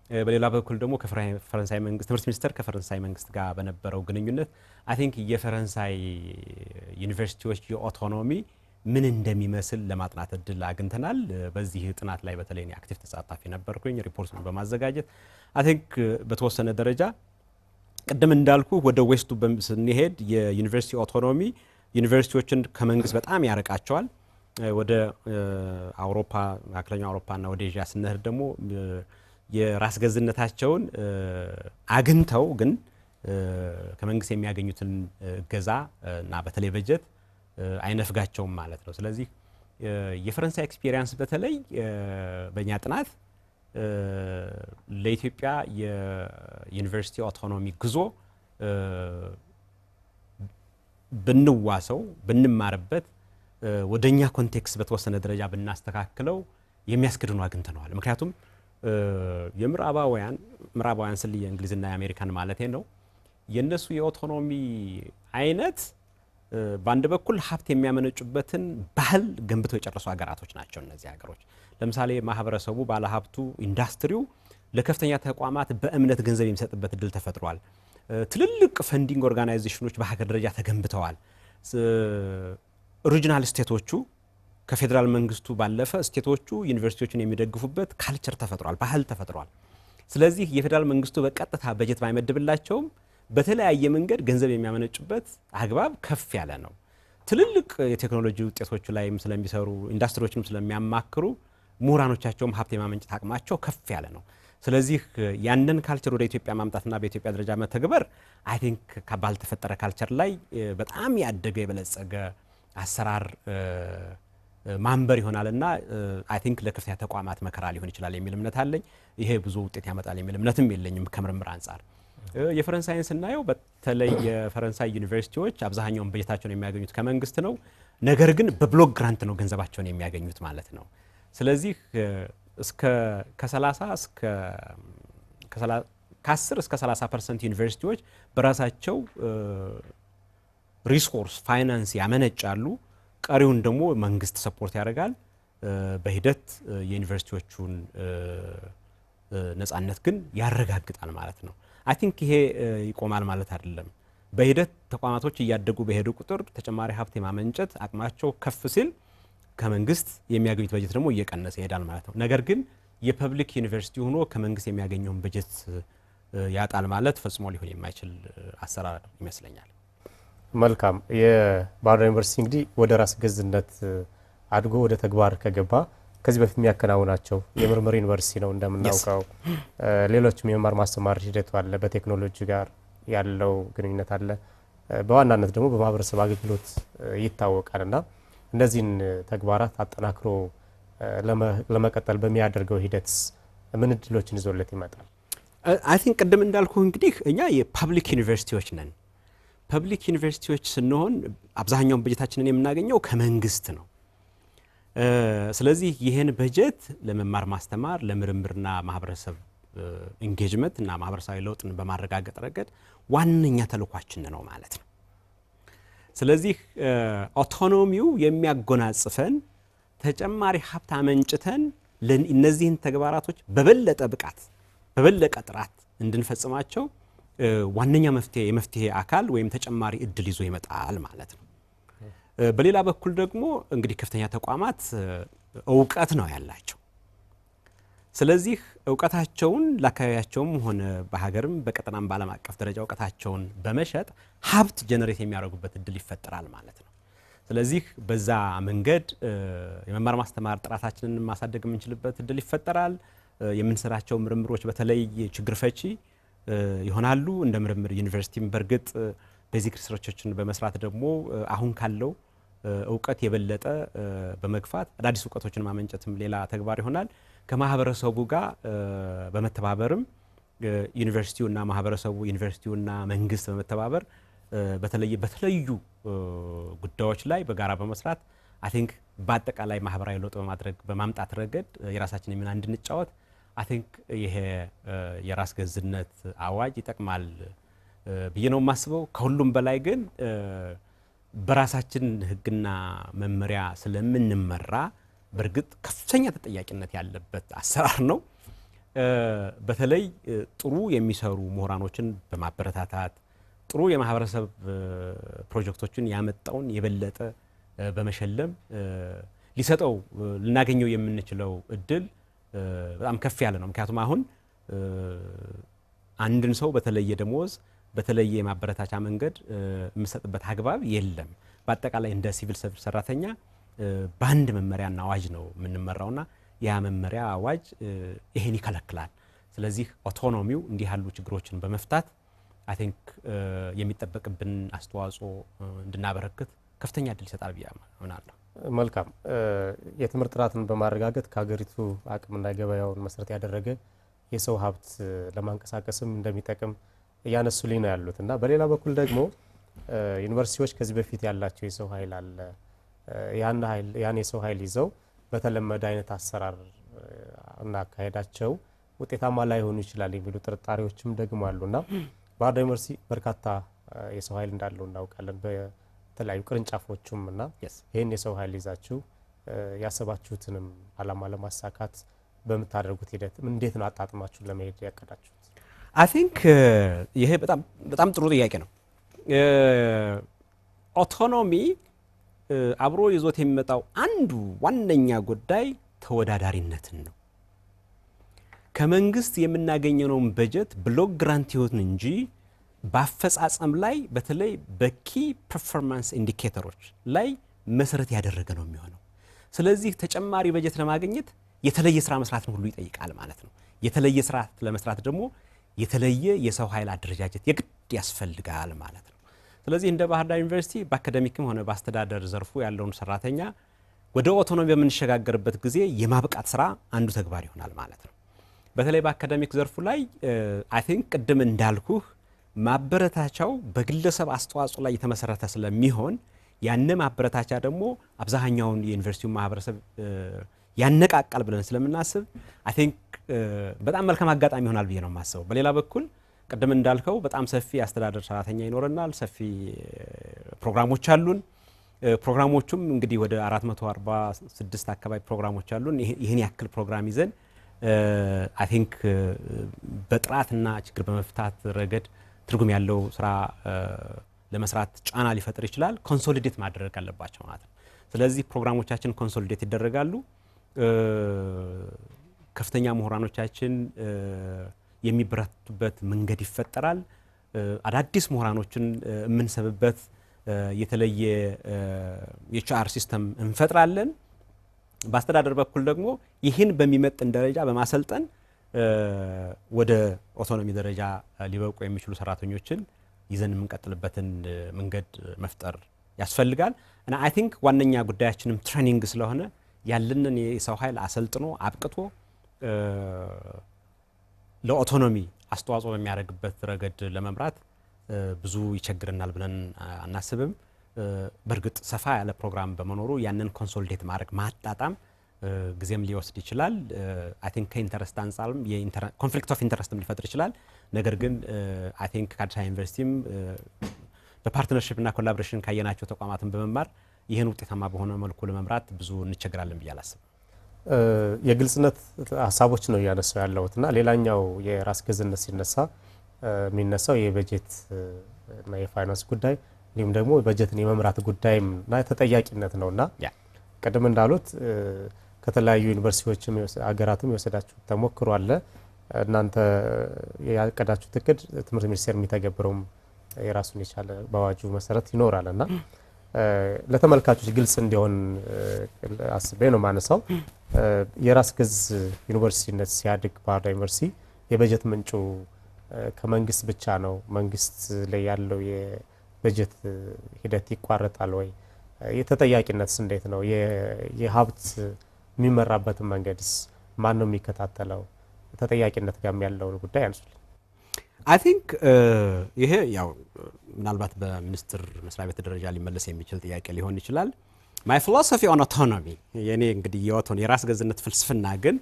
በሌላ በኩል ደግሞ ከፈረንሳይ መንግስት ትምህርት ሚኒስቴር ከፈረንሳይ መንግስት ጋር በነበረው ግንኙነት አይ ቲንክ የፈረንሳይ ዩኒቨርሲቲዎች የኦቶኖሚ ምን እንደሚመስል ለማጥናት እድል አግኝተናል። በዚህ ጥናት ላይ በተለይ አክቲቭ ተሳታፊ ነበርኩኝ። ሪፖርቱን በማዘጋጀት አይ ቲንክ በተወሰነ ደረጃ ቅድም እንዳልኩ ወደ ዌስቱ ስንሄድ የዩኒቨርሲቲ ኦቶኖሚ ዩኒቨርሲቲዎችን ከመንግስት በጣም ያርቃቸዋል። ወደ አውሮፓ፣ መካከለኛው አውሮፓና ወደ ኤዥያ ስንሄድ ደግሞ የራስ ገዝነታቸውን አግኝተው ግን ከመንግስት የሚያገኙትን እገዛ እና በተለይ በጀት አይነፍጋቸውም ማለት ነው። ስለዚህ የፈረንሳይ ኤክስፒሪየንስ በተለይ በእኛ ጥናት ለኢትዮጵያ የዩኒቨርሲቲ ኦቶኖሚ ጉዞ ብንዋሰው ብንማርበት ወደኛ ኮንቴክስት በተወሰነ ደረጃ ብናስተካክለው የሚያስገድኑ አግኝተነዋል። ምክንያቱም ምዕራባውያን ስል የእንግሊዝና የአሜሪካን ማለቴ ነው። የነሱ የኦቶኖሚ አይነት በአንድ በኩል ሀብት የሚያመነጩበትን ባህል ገንብተው የጨረሱ ሀገራቶች ናቸው እነዚህ ሀገሮች። ለምሳሌ ማህበረሰቡ፣ ባለሀብቱ፣ ኢንዱስትሪው ለከፍተኛ ተቋማት በእምነት ገንዘብ የሚሰጥበት እድል ተፈጥሯል። ትልልቅ ፈንዲንግ ኦርጋናይዜሽኖች በሀገር ደረጃ ተገንብተዋል። ኦሪጂናል ስቴቶቹ ከፌዴራል መንግስቱ ባለፈ ስቴቶቹ ዩኒቨርሲቲዎችን የሚደግፉበት ካልቸር ተፈጥሯል፣ ባህል ተፈጥሯል። ስለዚህ የፌዴራል መንግስቱ በቀጥታ በጀት ባይመድብላቸውም በተለያየ መንገድ ገንዘብ የሚያመነጩበት አግባብ ከፍ ያለ ነው። ትልልቅ የቴክኖሎጂ ውጤቶች ላይም ስለሚሰሩ ኢንዱስትሪዎችንም ስለሚያማክሩ ምሁራኖቻቸውም ሀብት የማመንጨት አቅማቸው ከፍ ያለ ነው። ስለዚህ ያንን ካልቸር ወደ ኢትዮጵያ ማምጣትና በኢትዮጵያ ደረጃ መተግበር አይ ቲንክ ባልተፈጠረ ካልቸር ላይ በጣም ያደገ የበለጸገ አሰራር ማንበር ይሆናልና አይ ቲንክ ለከፍተኛ ተቋማት መከራ ሊሆን ይችላል የሚል እምነት አለኝ። ይሄ ብዙ ውጤት ያመጣል የሚል እምነትም የለኝም ከምርምር አንጻር። የፈረንሳይን ስናየው በተለይ የፈረንሳይ ዩኒቨርሲቲዎች አብዛኛውን በጀታቸውን የሚያገኙት ከመንግስት ነው። ነገር ግን በብሎክ ግራንት ነው ገንዘባቸውን የሚያገኙት ማለት ነው። ስለዚህ ከ10 እስከ 30% ዩኒቨርሲቲዎች በራሳቸው ሪሶርስ ፋይናንስ ያመነጫሉ። ቀሪውን ደግሞ መንግስት ሰፖርት ያደርጋል። በሂደት የዩኒቨርሲቲዎቹን ነጻነት ግን ያረጋግጣል ማለት ነው። አይ ቲንክ ይሄ ይቆማል ማለት አይደለም። በሂደት ተቋማቶች እያደጉ በሄዱ ቁጥር ተጨማሪ ሀብት የማመንጨት አቅማቸው ከፍ ሲል ከመንግስት የሚያገኙት በጀት ደግሞ እየቀነሰ ይሄዳል ማለት ነው። ነገር ግን የፐብሊክ ዩኒቨርሲቲ ሆኖ ከመንግስት የሚያገኘውን በጀት ያጣል ማለት ፈጽሞ ሊሆን የማይችል አሰራር ይመስለኛል። መልካም። የባህር ዳር ዩኒቨርሲቲ እንግዲህ ወደ ራስ ገዝነት አድጎ ወደ ተግባር ከገባ ከዚህ በፊት የሚያከናውናቸው የምርምር ዩኒቨርሲቲ ነው እንደምናውቀው። ሌሎችም የመማር ማስተማር ሂደቱ አለ፣ በቴክኖሎጂ ጋር ያለው ግንኙነት አለ፣ በዋናነት ደግሞ በማህበረሰብ አገልግሎት ይታወቃልና እነዚህን ተግባራት አጠናክሮ ለመቀጠል በሚያደርገው ሂደትስ ምን እድሎችን ይዞለት ይመጣል? አይ ቲንክ ቅድም እንዳልኩ እንግዲህ እኛ የፐብሊክ ዩኒቨርሲቲዎች ነን። ፐብሊክ ዩኒቨርሲቲዎች ስንሆን አብዛኛውን በጀታችንን የምናገኘው ከመንግስት ነው። ስለዚህ ይህን በጀት ለመማር ማስተማር፣ ለምርምርና ማህበረሰብ ኢንጌጅመንት እና ማህበረሰባዊ ለውጥን በማረጋገጥ ረገድ ዋነኛ ተልኳችን ነው ማለት ነው። ስለዚህ አውቶኖሚው የሚያጎናጽፈን ተጨማሪ ሀብት አመንጭተን እነዚህን ተግባራቶች በበለጠ ብቃት በበለጠ ጥራት እንድንፈጽማቸው ዋነኛ የመፍትሄ አካል ወይም ተጨማሪ እድል ይዞ ይመጣል ማለት ነው። በሌላ በኩል ደግሞ እንግዲህ ከፍተኛ ተቋማት እውቀት ነው ያላቸው። ስለዚህ እውቀታቸውን ለአካባቢያቸውም ሆነ በሀገርም በቀጠናም በዓለም አቀፍ ደረጃ እውቀታቸውን በመሸጥ ሀብት ጀነሬት የሚያደርጉበት እድል ይፈጠራል ማለት ነው። ስለዚህ በዛ መንገድ የመማር ማስተማር ጥራታችንን ማሳደግ የምንችልበት እድል ይፈጠራል። የምንሰራቸው ምርምሮች በተለይ ችግር ፈቺ ይሆናሉ። እንደ ምርምር ዩኒቨርሲቲም በእርግጥ ቤዚክ ሪሰርቾችን በመስራት ደግሞ አሁን ካለው እውቀት የበለጠ በመግፋት አዳዲስ እውቀቶችን ማመንጨትም ሌላ ተግባር ይሆናል። ከማህበረሰቡ ጋር በመተባበርም ዩኒቨርሲቲውና ማህበረሰቡ ዩኒቨርሲቲውና መንግስት በመተባበር በተለዩ ጉዳዮች ላይ በጋራ በመስራት አይ ቲንክ በአጠቃላይ ማህበራዊ ለውጥ በማድረግ በማምጣት ረገድ የራሳችንን ሚና እንድንጫወት አይ ቲንክ ይሄ የራስ ገዝነት አዋጅ ይጠቅማል ብዬ ነው የማስበው። ከሁሉም በላይ ግን በራሳችን ህግና መመሪያ ስለምንመራ በእርግጥ ከፍተኛ ተጠያቂነት ያለበት አሰራር ነው። በተለይ ጥሩ የሚሰሩ ምሁራኖችን በማበረታታት ጥሩ የማህበረሰብ ፕሮጀክቶችን ያመጣውን የበለጠ በመሸለም ሊሰጠው ልናገኘው የምንችለው እድል በጣም ከፍ ያለ ነው። ምክንያቱም አሁን አንድን ሰው በተለየ ደሞዝ በተለየ የማበረታቻ መንገድ የምሰጥበት አግባብ የለም። በአጠቃላይ እንደ ሲቪል ሰርቪስ ሰራተኛ በአንድ መመሪያና አዋጅ ነው የምንመራውና ያ መመሪያ አዋጅ ይሄን ይከለክላል። ስለዚህ አውቶኖሚው እንዲህ ያሉ ችግሮችን በመፍታት አይ ቲንክ የሚጠበቅብን አስተዋጽኦ እንድናበረክት ከፍተኛ እድል ይሰጣል ብዬ አምናለሁ። መልካም። የትምህርት ጥራትን በማረጋገጥ ከሀገሪቱ አቅምና ገበያውን መሰረት ያደረገ የሰው ሀብት ለማንቀሳቀስም እንደሚጠቅም እያነሱልኝ ነው ያሉት እና በሌላ በኩል ደግሞ ዩኒቨርሲቲዎች ከዚህ በፊት ያላቸው የሰው ኃይል አለ። ያን የሰው ኃይል ይዘው በተለመደ አይነት አሰራር እና አካሄዳቸው ውጤታማ ላይሆኑ ይችላል የሚሉ ጥርጣሬዎችም ደግሞ አሉና ባህር ዳር ዩኒቨርሲቲ በርካታ የሰው ኃይል እንዳለው እናውቃለን በተለያዩ ቅርንጫፎችም እና ይህን የሰው ኃይል ይዛችሁ ያሰባችሁትንም አላማ ለማሳካት በምታደርጉት ሂደት እንዴት ነው አጣጥማችሁ ለመሄድ ያቀዳችሁት? አይ ቲንክ ይሄ በጣም ጥሩ ጥያቄ ነው። አውቶኖሚ አብሮ ይዞት የሚመጣው አንዱ ዋነኛ ጉዳይ ተወዳዳሪነትን ነው። ከመንግስት የምናገኘውን በጀት ብሎክ ግራንት ይሁን እንጂ በአፈጻጸም ላይ በተለይ በኪ ፐርፎርማንስ ኢንዲኬተሮች ላይ መሰረት ያደረገ ነው የሚሆነው። ስለዚህ ተጨማሪ በጀት ለማግኘት የተለየ ስራ መስራትን ሁሉ ይጠይቃል ማለት ነው። የተለየ ስራ ለመስራት ደግሞ የተለየ የሰው ኃይል አደረጃጀት የግድ ያስፈልጋል ማለት ነው። ስለዚህ እንደ ባህር ዳር ዩኒቨርሲቲ በአካዳሚክም ሆነ በአስተዳደር ዘርፉ ያለውን ሰራተኛ ወደ አውቶኖሚ በምንሸጋገርበት ጊዜ የማብቃት ስራ አንዱ ተግባር ይሆናል ማለት ነው። በተለይ በአካዳሚክ ዘርፉ ላይ አይ ቲንክ ቅድም እንዳልኩህ ማበረታቻው በግለሰብ አስተዋጽኦ ላይ የተመሰረተ ስለሚሆን ያነ ማበረታቻ ደግሞ አብዛኛውን የዩኒቨርሲቲው ማህበረሰብ ያነቃቃል ብለን ስለምናስብ አይ ቲንክ በጣም መልካም አጋጣሚ ይሆናል ብዬ ነው የማስበው። በሌላ በኩል ቅድም እንዳልከው በጣም ሰፊ አስተዳደር ሰራተኛ ይኖረናል። ሰፊ ፕሮግራሞች አሉን። ፕሮግራሞቹም እንግዲህ ወደ 446 አካባቢ ፕሮግራሞች አሉን። ይህን ያክል ፕሮግራም ይዘን አይ ቲንክ በጥራትና ችግር በመፍታት ረገድ ትርጉም ያለው ስራ ለመስራት ጫና ሊፈጥር ይችላል። ኮንሶሊዴት ማድረግ አለባቸው ማለት ነው። ስለዚህ ፕሮግራሞቻችን ኮንሶሊዴት ይደረጋሉ። ከፍተኛ ምሁራኖቻችን የሚበረቱበት መንገድ ይፈጠራል። አዳዲስ ምሁራኖችን የምንሰብበት የተለየ የኤችአር ሲስተም እንፈጥራለን። በአስተዳደር በኩል ደግሞ ይህን በሚመጥን ደረጃ በማሰልጠን ወደ ኦቶኖሚ ደረጃ ሊበቁ የሚችሉ ሰራተኞችን ይዘን የምንቀጥልበትን መንገድ መፍጠር ያስፈልጋል እና አይ ቲንክ ዋነኛ ጉዳያችንም ትሬኒንግ ስለሆነ ያለንን የሰው ኃይል አሰልጥኖ አብቅቶ ለኦቶኖሚ አስተዋጽኦ በሚያደርግበት ረገድ ለመምራት ብዙ ይቸግረናል ብለን አናስብም። በእርግጥ ሰፋ ያለ ፕሮግራም በመኖሩ ያንን ኮንሶሊዴት ማድረግ ማጣጣም ጊዜም ሊወስድ ይችላል። አይ ቲንክ ከኢንተረስት አንጻርም ኮንፍሊክት ኦፍ ኢንተረስትም ሊፈጥር ይችላል። ነገር ግን አይ ቲንክ ከአዲስ አበባ ዩኒቨርሲቲም በፓርትነርሺፕ እና ኮላቦሬሽን ካየናቸው ተቋማትን በመማር ይህን ውጤታማ በሆነ መልኩ ለመምራት ብዙ እንቸግራለን ብዬ አላስብም። የግልጽነት ሀሳቦች ነው እያነሳው ያለሁት እና ሌላኛው የራስ ገዝነት ሲነሳ የሚነሳው የበጀት እና የፋይናንስ ጉዳይ እንዲሁም ደግሞ በጀትን የመምራት ጉዳይም እና ተጠያቂነት ነውና ቀደም እንዳሉት ከተለያዩ ዩኒቨርሲቲዎችም ሀገራትም የወሰዳችሁ ተሞክሮ አለ። እናንተ ያቀዳችሁት እቅድ ትምህርት ሚኒስቴር የሚተገብረውም የራሱን የቻለ በአዋጁ መሰረት ይኖራልና ለተመልካቾች ግልጽ እንዲሆን አስቤ ነው ማነሳው። የራስ ገዝ ዩኒቨርሲቲነት ሲያድግ ባህር ዳር ዩኒቨርሲቲ የበጀት ምንጩ ከመንግስት ብቻ ነው? መንግስት ላይ ያለው የበጀት ሂደት ይቋረጣል ወይ? የተጠያቂነትስ እንዴት ነው? የሀብት የሚመራበትን መንገድስ ማን ነው የሚከታተለው? ተጠያቂነት ጋር ያለውን ጉዳይ አንሱልኝ። አይ ቲንክ ይሄ ያው ምናልባት በሚኒስትር መስሪያ ቤት ደረጃ ሊመለስ የሚችል ጥያቄ ሊሆን ይችላል። ማይ ፊሎሶፊ ኦን ኦቶኖሚ የኔ እንግዲህ የራስ ገዝነት ፍልስፍና ግን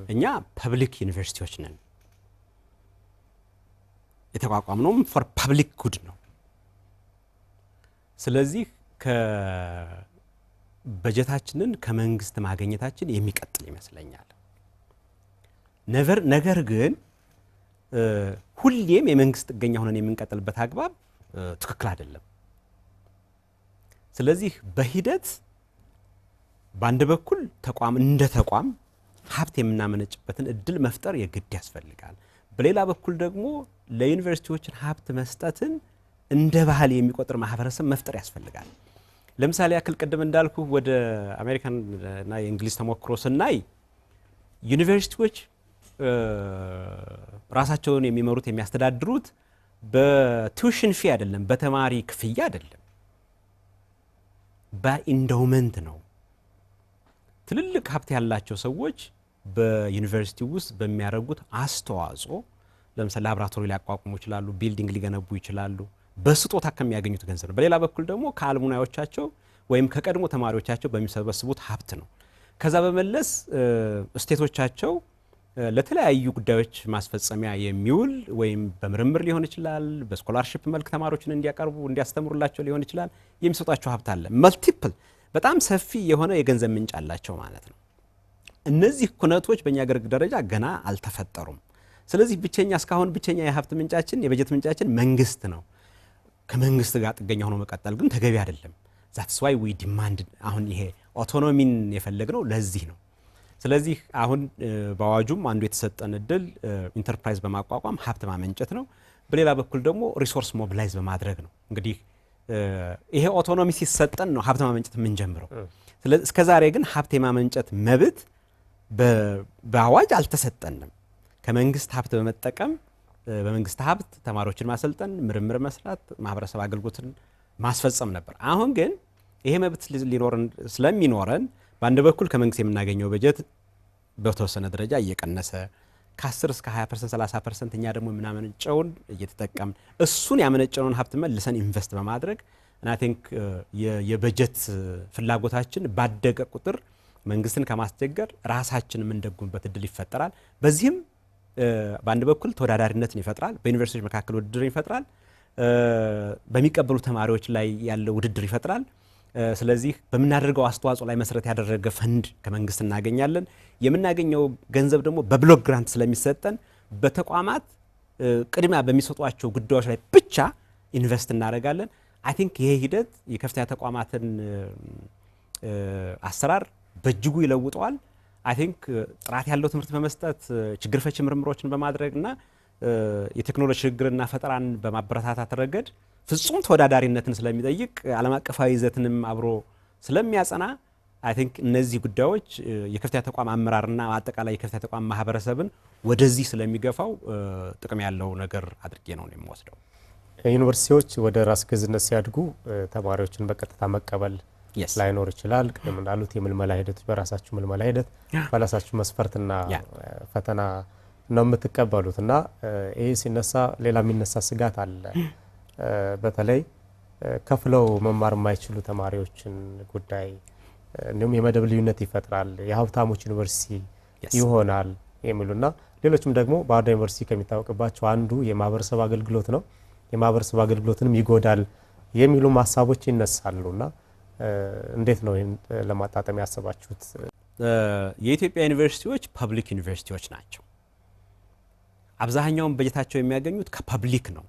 እኛ ፐብሊክ ዩኒቨርሲቲዎች ነን። የተቋቋምነውም ፎር ፐብሊክ ጉድ ነው። ስለዚህ በጀታችንን ከመንግስት ማግኘታችን የሚቀጥል ይመስለኛል። ነገር ግን ሁሌም የመንግስት ጥገኛ ሆነን የምንቀጥልበት አግባብ ትክክል አይደለም። ስለዚህ በሂደት በአንድ በኩል ተቋም እንደ ተቋም ሀብት የምናመነጭበትን እድል መፍጠር የግድ ያስፈልጋል። በሌላ በኩል ደግሞ ለዩኒቨርሲቲዎችን ሀብት መስጠትን እንደ ባህል የሚቆጥር ማህበረሰብ መፍጠር ያስፈልጋል። ለምሳሌ ያክል ቅድም እንዳልኩ ወደ አሜሪካን እና የእንግሊዝ ተሞክሮ ስናይ ዩኒቨርሲቲዎች ራሳቸውን የሚመሩት የሚያስተዳድሩት በቱዊሽን ፊ አይደለም፣ በተማሪ ክፍያ አይደለም፣ በኢንዶውመንት ነው። ትልልቅ ሀብት ያላቸው ሰዎች በዩኒቨርሲቲ ውስጥ በሚያደርጉት አስተዋጽኦ ለምሳሌ ላቦራቶሪ ሊያቋቁሙ ይችላሉ፣ ቢልዲንግ ሊገነቡ ይችላሉ፣ በስጦታ ከሚያገኙት ገንዘብ ነው። በሌላ በኩል ደግሞ ከአልሙናዮቻቸው ወይም ከቀድሞ ተማሪዎቻቸው በሚሰበስቡት ሀብት ነው። ከዛ በመለስ ስቴቶቻቸው ለተለያዩ ጉዳዮች ማስፈጸሚያ የሚውል ወይም በምርምር ሊሆን ይችላል፣ በስኮላርሺፕ መልክ ተማሪዎችን እንዲያቀርቡ እንዲያስተምሩላቸው ሊሆን ይችላል፣ የሚሰጧቸው ሀብት አለ። መልቲፕል በጣም ሰፊ የሆነ የገንዘብ ምንጭ አላቸው ማለት ነው። እነዚህ ኩነቶች በእኛ አገር ደረጃ ገና አልተፈጠሩም። ስለዚህ እስካሁን ብቸኛ የሀብት ምንጫችን የበጀት ምንጫችን መንግስት ነው። ከመንግስት ጋር ጥገኛ ሆኖ መቀጠል ግን ተገቢ አይደለም። ዛትስ ዋይ ዊ ዲማንድ አሁን ይሄ ኦቶኖሚን የፈለግነው ለዚህ ነው። ስለዚህ አሁን በአዋጁም አንዱ የተሰጠን እድል ኢንተርፕራይዝ በማቋቋም ሀብት ማመንጨት ነው። በሌላ በኩል ደግሞ ሪሶርስ ሞቢላይዝ በማድረግ ነው። እንግዲህ ይሄ ኦቶኖሚ ሲሰጠን ነው ሀብት ማመንጨት የምንጀምረው። ስለዚህ እስከዛሬ ግን ሀብት የማመንጨት መብት በአዋጅ አልተሰጠንም። ከመንግስት ሀብት በመጠቀም በመንግስት ሀብት ተማሪዎችን ማሰልጠን፣ ምርምር መስራት፣ ማህበረሰብ አገልግሎትን ማስፈጸም ነበር። አሁን ግን ይሄ መብት ስለሚኖረን በአንድ በኩል ከመንግስት የምናገኘው በጀት በተወሰነ ደረጃ እየቀነሰ ከ10 እስከ 20% 30% እኛ ደግሞ የምናመነጨውን እየተጠቀምን እሱን ያመነጨውን ሀብት መልሰን ኢንቨስት በማድረግ እና አይ ቲንክ የበጀት ፍላጎታችን ባደገ ቁጥር መንግስትን ከማስቸገር ራሳችን የምንደጉምበት እድል ይፈጠራል። በዚህም በአንድ በኩል ተወዳዳሪነትን ይፈጥራል፣ በዩኒቨርሲቲዎች መካከል ውድድር ይፈጥራል፣ በሚቀበሉ ተማሪዎች ላይ ያለው ውድድር ይፈጥራል። ስለዚህ በምናደርገው አስተዋጽኦ ላይ መሰረት ያደረገ ፈንድ ከመንግስት እናገኛለን። የምናገኘው ገንዘብ ደግሞ በብሎክ ግራንት ስለሚሰጠን በተቋማት ቅድሚያ በሚሰጧቸው ጉዳዮች ላይ ብቻ ኢንቨስት እናደርጋለን። አይ ቲንክ ይሄ ሂደት የከፍተኛ ተቋማትን አሰራር በእጅጉ ይለውጠዋል። አይ ቲንክ ጥራት ያለው ትምህርት በመስጠት ችግር ፈቺ ምርምሮችን በማድረግና የቴክኖሎጂ ሽግግርና ፈጠራን በማበረታታት ረገድ ፍጹም ተወዳዳሪነትን ስለሚጠይቅ ዓለም አቀፋዊ ይዘትንም አብሮ ስለሚያጸና አይ ቲንክ እነዚህ ጉዳዮች የከፍተኛ ተቋም አመራርና አጠቃላይ የከፍተኛ ተቋም ማህበረሰብን ወደዚህ ስለሚገፋው ጥቅም ያለው ነገር አድርጌ ነው የምወስደው። ዩኒቨርሲቲዎች ወደ ራስ ገዝነት ሲያድጉ ተማሪዎችን በቀጥታ መቀበል ላይኖር ይችላል። ቅድም እንዳሉት የምልመላ ሂደቶች በራሳችሁ ምልመላ ሂደት ባላሳችሁ መስፈርትና ፈተና ነው የምትቀበሉት እና ይሄ ሲነሳ ሌላ የሚነሳ ስጋት አለ። በተለይ ከፍለው መማር የማይችሉ ተማሪዎችን ጉዳይ እንዲሁም የመደብ ልዩነት ይፈጥራል፣ የሀብታሞች ዩኒቨርሲቲ ይሆናል የሚሉና ሌሎችም ደግሞ ባህር ዳር ዩኒቨርሲቲ ከሚታወቅባቸው አንዱ የማህበረሰብ አገልግሎት ነው፣ የማህበረሰብ አገልግሎትንም ይጎዳል የሚሉ ሀሳቦች ይነሳሉና እንዴት ነው ይህን ለማጣጣም ያሰባችሁት? የኢትዮጵያ ዩኒቨርሲቲዎች ፐብሊክ ዩኒቨርሲቲዎች ናቸው። አብዛኛውን በጀታቸው የሚያገኙት ከፐብሊክ ነው፣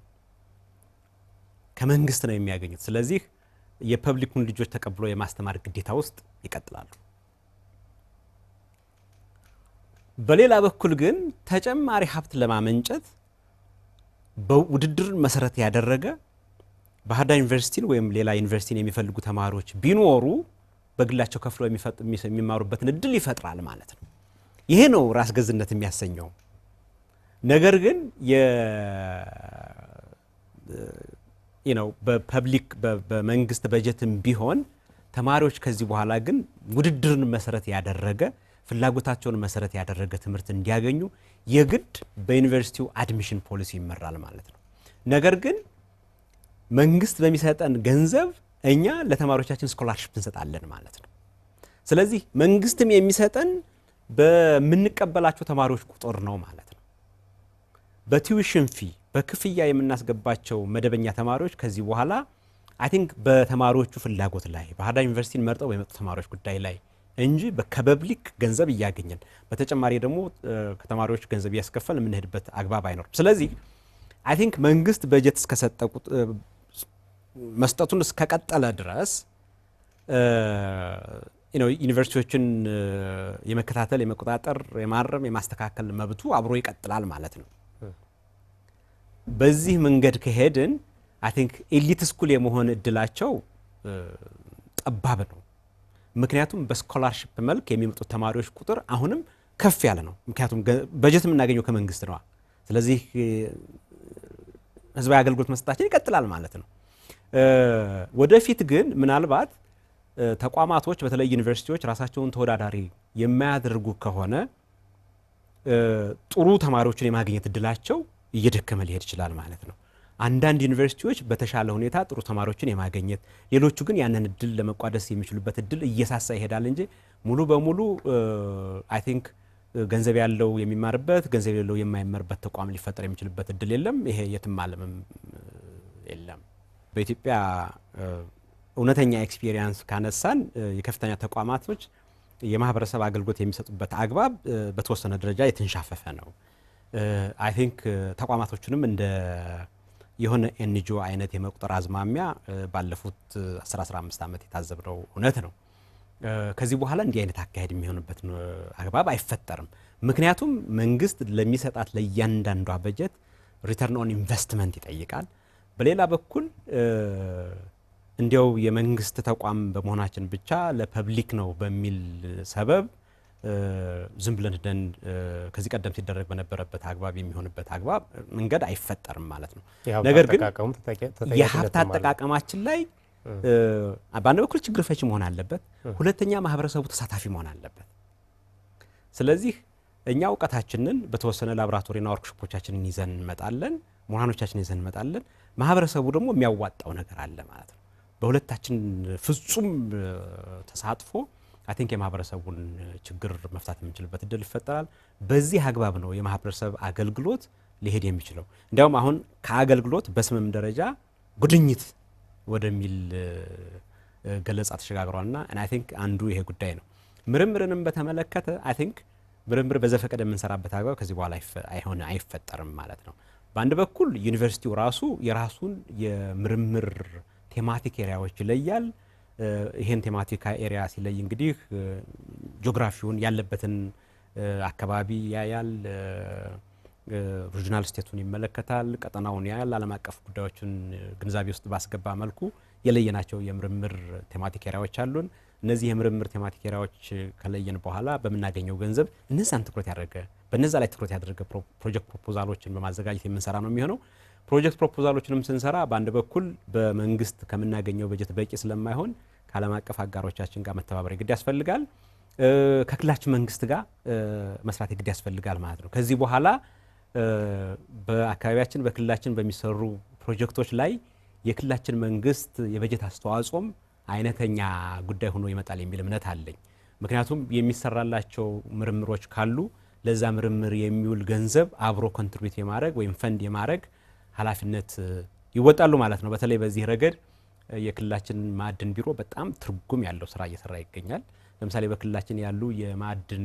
ከመንግስት ነው የሚያገኙት። ስለዚህ የፐብሊኩን ልጆች ተቀብሎ የማስተማር ግዴታ ውስጥ ይቀጥላሉ። በሌላ በኩል ግን ተጨማሪ ሀብት ለማመንጨት በውድድር መሰረት ያደረገ ባህር ዳር ዩኒቨርሲቲን ወይም ሌላ ዩኒቨርሲቲን የሚፈልጉ ተማሪዎች ቢኖሩ በግላቸው ከፍለው የሚማሩበትን እድል ይፈጥራል ማለት ነው። ይሄ ነው ራስ ገዝነት የሚያሰኘው። ነገር ግን በፐብሊክ በመንግስት በጀትም ቢሆን ተማሪዎች ከዚህ በኋላ ግን ውድድርን መሰረት ያደረገ ፍላጎታቸውን መሰረት ያደረገ ትምህርት እንዲያገኙ የግድ በዩኒቨርሲቲው አድሚሽን ፖሊሲ ይመራል ማለት ነው። ነገር ግን መንግስት በሚሰጠን ገንዘብ እኛ ለተማሪዎቻችን ስኮላርሺፕ እንሰጣለን ማለት ነው። ስለዚህ መንግስትም የሚሰጠን በምንቀበላቸው ተማሪዎች ቁጥር ነው ማለት ነው። በቲዩሽን ፊ በክፍያ የምናስገባቸው መደበኛ ተማሪዎች ከዚህ በኋላ አይ ቲንክ በተማሪዎቹ ፍላጎት ላይ ባህር ዳር ዩኒቨርሲቲን መርጠው በመጡ ተማሪዎች ጉዳይ ላይ እንጂ ከፐብሊክ ገንዘብ እያገኘን በተጨማሪ ደግሞ ከተማሪዎች ገንዘብ እያስከፈል የምንሄድበት አግባብ አይኖርም። ስለዚህ አይ ቲንክ መንግስት በጀት እስከሰጠ መስጠቱን እስከቀጠለ ድረስ ዩኒቨርሲቲዎችን የመከታተል የመቆጣጠር የማረም የማስተካከል መብቱ አብሮ ይቀጥላል ማለት ነው። በዚህ መንገድ ከሄድን አይ ቲንክ ኤሊት ስኩል የመሆን እድላቸው ጠባብ ነው። ምክንያቱም በስኮላርሺፕ መልክ የሚመጡት ተማሪዎች ቁጥር አሁንም ከፍ ያለ ነው። ምክንያቱም በጀት የምናገኘው ከመንግስት ነው። ስለዚህ ህዝባዊ አገልግሎት መስጠታችን ይቀጥላል ማለት ነው። ወደፊት ግን ምናልባት ተቋማቶች በተለይ ዩኒቨርሲቲዎች ራሳቸውን ተወዳዳሪ የማያደርጉ ከሆነ ጥሩ ተማሪዎችን የማግኘት እድላቸው እየደከመ ሊሄድ ይችላል ማለት ነው። አንዳንድ ዩኒቨርሲቲዎች በተሻለ ሁኔታ ጥሩ ተማሪዎችን የማግኘት ሌሎቹ ግን ያንን እድል ለመቋደስ የሚችሉበት እድል እየሳሳ ይሄዳል እንጂ ሙሉ በሙሉ አይ ቲንክ ገንዘብ ያለው የሚማርበት ገንዘብ የሌለው የማይማርበት ተቋም ሊፈጠር የሚችልበት እድል የለም። ይሄ የትም ዓለምም የለም። በኢትዮጵያ እውነተኛ ኤክስፒሪየንስ ካነሳን የከፍተኛ ተቋማቶች የማህበረሰብ አገልግሎት የሚሰጡበት አግባብ በተወሰነ ደረጃ የተንሻፈፈ ነው። አይ ቲንክ ተቋማቶቹንም እንደ የሆነ ኤንጂኦ አይነት የመቁጠር አዝማሚያ ባለፉት 10-15 ዓመት የታዘብነው እውነት ነው። ከዚህ በኋላ እንዲህ አይነት አካሄድ የሚሆንበት አግባብ አይፈጠርም። ምክንያቱም መንግስት ለሚሰጣት ለእያንዳንዷ በጀት ሪተርን ኦን ኢንቨስትመንት ይጠይቃል። በሌላ በኩል እንዲያው የመንግስት ተቋም በመሆናችን ብቻ ለፐብሊክ ነው በሚል ሰበብ ዝም ብለን ደን ከዚህ ቀደም ሲደረግ በነበረበት አግባብ የሚሆንበት አግባብ መንገድ አይፈጠርም ማለት ነው። ነገር ግን የሀብት አጠቃቀማችን ላይ በአንድ በኩል ችግር ፈቺ መሆን አለበት፣ ሁለተኛ ማህበረሰቡ ተሳታፊ መሆን አለበት። ስለዚህ እኛ እውቀታችንን በተወሰነ ላቦራቶሪና ወርክሾፖቻችንን ይዘን እንመጣለን፣ ምሁራኖቻችንን ይዘን እንመጣለን። ማህበረሰቡ ደግሞ የሚያዋጣው ነገር አለ ማለት ነው። በሁለታችን ፍጹም ተሳትፎ አይ ቲንክ የማህበረሰቡን ችግር መፍታት የምንችልበት እድል ይፈጠራል። በዚህ አግባብ ነው የማህበረሰብ አገልግሎት ሊሄድ የሚችለው። እንዲያውም አሁን ከአገልግሎት በስምም ደረጃ ጉድኝት ወደሚል ገለጻ ተሸጋግሯልና and I think አንዱ ይሄ ጉዳይ ነው። ምርምርንም በተመለከተ I think ምርምር በዘፈቀደ የምንሰራበት አግባብ ከዚህ በኋላ አይፈጠርም ማለት ነው። በአንድ በኩል ዩኒቨርሲቲው ራሱ የራሱን የምርምር ቴማቲክ ኤሪያዎች ይለያል። ይሄን ቴማቲክ ኤሪያ ሲለይ እንግዲህ ጂኦግራፊውን ያለበትን አካባቢ ያያል፣ ሪጂናል ስቴቱን ይመለከታል፣ ቀጠናውን ያያል፣ ዓለም አቀፍ ጉዳዮችን ግንዛቤ ውስጥ ባስገባ መልኩ የለየናቸው የምርምር ቴማቲክ ኤሪያዎች አሉን። እነዚህ የምርምር ቴማቲክ ኤሪያዎች ከለየን በኋላ በምናገኘው ገንዘብ እነዛን ትኩረት ያደረገ በነዛ ላይ ትኩረት ያደረገ ፕሮጀክት ፕሮፖዛሎችን በማዘጋጀት የምንሰራ ነው የሚሆነው። ፕሮጀክት ፕሮፖዛሎችንም ስንሰራ በአንድ በኩል በመንግስት ከምናገኘው በጀት በቂ ስለማይሆን ከዓለም አቀፍ አጋሮቻችን ጋር መተባበር ግድ ያስፈልጋል። ከክልላችን መንግስት ጋር መስራት ግድ ያስፈልጋል ማለት ነው። ከዚህ በኋላ በአካባቢያችን በክልላችን በሚሰሩ ፕሮጀክቶች ላይ የክልላችን መንግስት የበጀት አስተዋጽኦም አይነተኛ ጉዳይ ሆኖ ይመጣል የሚል እምነት አለኝ። ምክንያቱም የሚሰራላቸው ምርምሮች ካሉ ለዛ ምርምር የሚውል ገንዘብ አብሮ ኮንትሪቢዩት የማድረግ ወይም ፈንድ የማድረግ ኃላፊነት ይወጣሉ ማለት ነው። በተለይ በዚህ ረገድ የክልላችን ማዕድን ቢሮ በጣም ትርጉም ያለው ስራ እየሰራ ይገኛል። ለምሳሌ በክልላችን ያሉ የማዕድን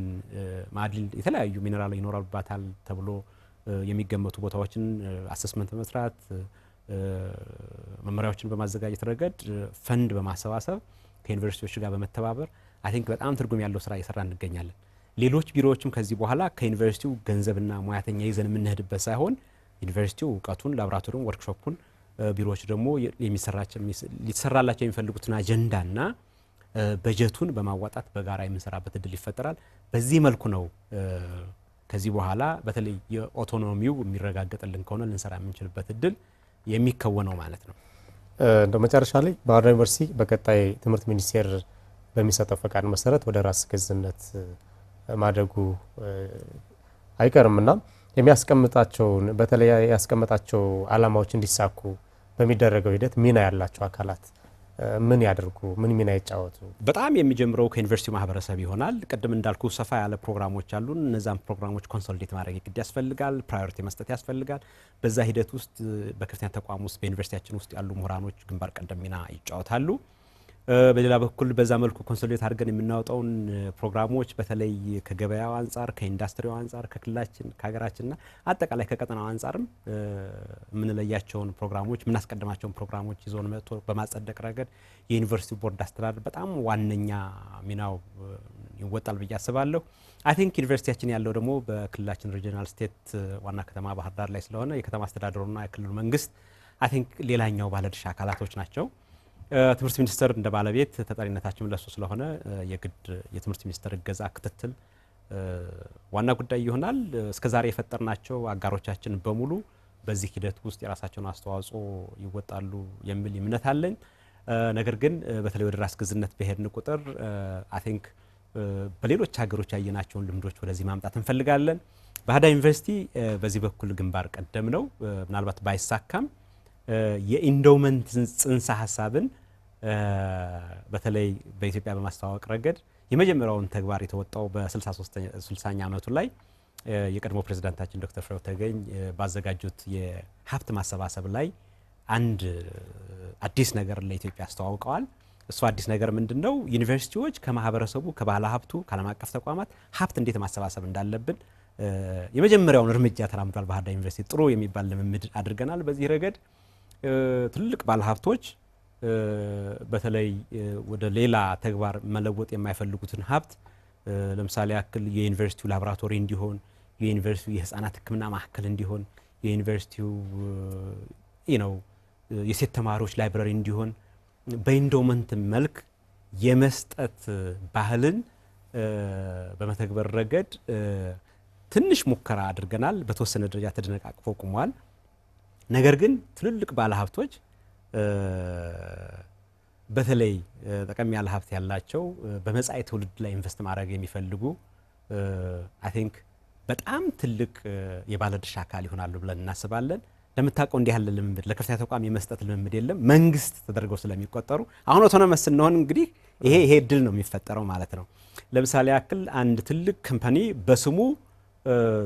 የተለያዩ ሚነራል ይኖራሉባታል ተብሎ የሚገመቱ ቦታዎችን አሰስመንት በመስራት መመሪያዎችን በማዘጋጀት ረገድ ፈንድ በማሰባሰብ ከዩኒቨርሲቲዎች ጋር በመተባበር አይ ቲንክ በጣም ትርጉም ያለው ስራ እየሰራ እንገኛለን። ሌሎች ቢሮዎችም ከዚህ በኋላ ከዩኒቨርሲቲው ገንዘብና ሙያተኛ ይዘን የምንሄድበት ሳይሆን ዩኒቨርሲቲው እውቀቱን፣ ላቦራቶሪውን፣ ወርክሾፑን፣ ቢሮዎች ደግሞ ሊሰራላቸው የሚፈልጉትን አጀንዳና በጀቱን በማዋጣት በጋራ የምንሰራበት እድል ይፈጠራል። በዚህ መልኩ ነው ከዚህ በኋላ በተለይ የኦቶኖሚው የሚረጋገጥልን ከሆነ ልንሰራ የምንችልበት እድል የሚከወነው ማለት ነው። እንደው መጨረሻ ላይ ባህር ዳር ዩኒቨርሲቲ በቀጣይ ትምህርት ሚኒስቴር በሚሰጠው ፈቃድ መሰረት ወደ ራስ ገዝነት ማደጉ አይቀርምና የሚያስቀምጣቸውን በተለይ ያስቀምጣቸው ዓላማዎች እንዲሳኩ በሚደረገው ሂደት ሚና ያላቸው አካላት ምን ያደርጉ፣ ምን ሚና ይጫወቱ? በጣም የሚጀምረው ከዩኒቨርሲቲ ማህበረሰብ ይሆናል። ቅድም እንዳልኩ ሰፋ ያለ ፕሮግራሞች አሉን። እነዛም ፕሮግራሞች ኮንሶሊዴት ማድረግ ግድ ያስፈልጋል፣ ፕራዮሪቲ መስጠት ያስፈልጋል። በዛ ሂደት ውስጥ በከፍተኛ ተቋም ውስጥ በዩኒቨርሲቲያችን ውስጥ ያሉ ምሁራኖች ግንባር ቀደም ሚና ይጫወታሉ። በሌላ በኩል በዛ መልኩ ኮንሶሊዴት አድርገን የምናወጣውን ፕሮግራሞች በተለይ ከገበያው አንጻር፣ ከኢንዱስትሪው አንጻር፣ ከክልላችን ከሀገራችንና አጠቃላይ ከቀጠናው አንጻርም የምንለያቸውን ፕሮግራሞች የምናስቀድማቸውን ፕሮግራሞች ይዞን መጥቶ በማጸደቅ ረገድ የዩኒቨርሲቲ ቦርድ አስተዳደር በጣም ዋነኛ ሚናው ይወጣል ብዬ አስባለሁ። አይ ቲንክ ዩኒቨርሲቲያችን ያለው ደግሞ በክልላችን ሪጂናል ስቴት ዋና ከተማ ባህር ዳር ላይ ስለሆነ የከተማ አስተዳደሩና የክልሉ መንግስት አይ ቲንክ ሌላኛው ባለድርሻ አካላቶች ናቸው። ትምህርት ሚኒስቴር እንደ ባለቤት ተጠሪነታችን ለሱ ስለሆነ የግድ የትምህርት ሚኒስቴር እገዛ፣ ክትትል ዋና ጉዳይ ይሆናል። እስከዛሬ የፈጠርናቸው አጋሮቻችን በሙሉ በዚህ ሂደት ውስጥ የራሳቸውን አስተዋጽኦ ይወጣሉ የሚል እምነት አለኝ። ነገር ግን በተለይ ወደ ራስ ገዝነት በሄድን ቁጥር አይ ቲንክ በሌሎች ሀገሮች ያየናቸውን ልምዶች ወደዚህ ማምጣት እንፈልጋለን። ባህር ዳር ዩኒቨርሲቲ በዚህ በኩል ግንባር ቀደም ነው። ምናልባት ባይሳካም የኢንዶመንት ጽንሰ ሀሳብን በተለይ በኢትዮጵያ በማስተዋወቅ ረገድ የመጀመሪያውን ተግባር የተወጣው በ60ኛ ዓመቱ ላይ የቀድሞ ፕሬዝዳንታችን ዶክተር ፍሬው ተገኝ ባዘጋጁት የሀብት ማሰባሰብ ላይ አንድ አዲስ ነገር ለኢትዮጵያ አስተዋውቀዋል። እሱ አዲስ ነገር ምንድነው? ዩኒቨርሲቲዎች ከማህበረሰቡ፣ ከባለ ሀብቱ፣ ከዓለም አቀፍ ተቋማት ሀብት እንዴት ማሰባሰብ እንዳለብን የመጀመሪያውን እርምጃ ተራምዷል። ባህር ዳር ዩኒቨርሲቲ ጥሩ የሚባል ልምምድ አድርገናል። በዚህ ረገድ ትልቅ ባለሀብቶች በተለይ ወደ ሌላ ተግባር መለወጥ የማይፈልጉትን ሀብት ለምሳሌ ያክል የዩኒቨርሲቲው ላቦራቶሪ እንዲሆን፣ የዩኒቨርሲቲው የህፃናት ሕክምና ማዕከል እንዲሆን፣ የዩኒቨርሲቲው የሴት ተማሪዎች ላይብረሪ እንዲሆን በኢንዶመንት መልክ የመስጠት ባህልን በመተግበር ረገድ ትንሽ ሙከራ አድርገናል። በተወሰነ ደረጃ ተደነቃቅፎ ቆመዋል። ነገር ግን ትልልቅ ባለሀብቶች በተለይ ጠቀም ያለ ሀብት ያላቸው በመጻኢ ትውልድ ላይ ኢንቨስት ማድረግ የሚፈልጉ አይ ቲንክ በጣም ትልቅ የባለድርሻ አካል ይሆናሉ ብለን እናስባለን። ለምታውቀው እንዲህ ያለ ልምምድ ለከፍተኛ ተቋም የመስጠት ልምምድ የለም። መንግስት ተደርገው ስለሚቆጠሩ አሁን ኦቶኖመስ ስንሆን እንግዲህ ይሄ እድል ነው የሚፈጠረው ማለት ነው። ለምሳሌ ያክል አንድ ትልቅ ካምፓኒ በስሙ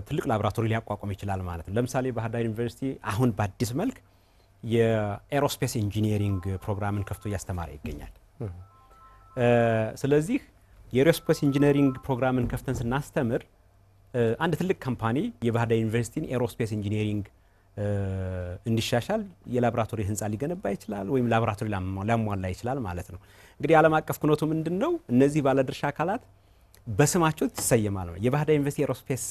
ትልቅ ላቦራቶሪ ሊያቋቁም ይችላል ማለት ነው። ለምሳሌ ባህር ዳር ዩኒቨርሲቲ አሁን በአዲስ መልክ የኤሮስፔስ ኢንጂኒሪንግ ፕሮግራምን ከፍቶ እያስተማረ ይገኛል። ስለዚህ የኤሮስፔስ ኢንጂነሪንግ ፕሮግራምን ከፍተን ስናስተምር አንድ ትልቅ ካምፓኒ የባህር ዳር ዩኒቨርሲቲን ኤሮስፔስ ኢንጂነሪንግ እንዲሻሻል የላቦራቶሪ ህንፃ ሊገነባ ይችላል ወይም ላቦራቶሪ ሊያሟላ ይችላል ማለት ነው። እንግዲህ ዓለም አቀፍ ክኖቱ ምንድነው? እነዚህ ባለድርሻ አካላት በስማቸው ይሰየማል ነው። የባህር ዳር ዩኒቨርሲቲ ኤሮስፔስ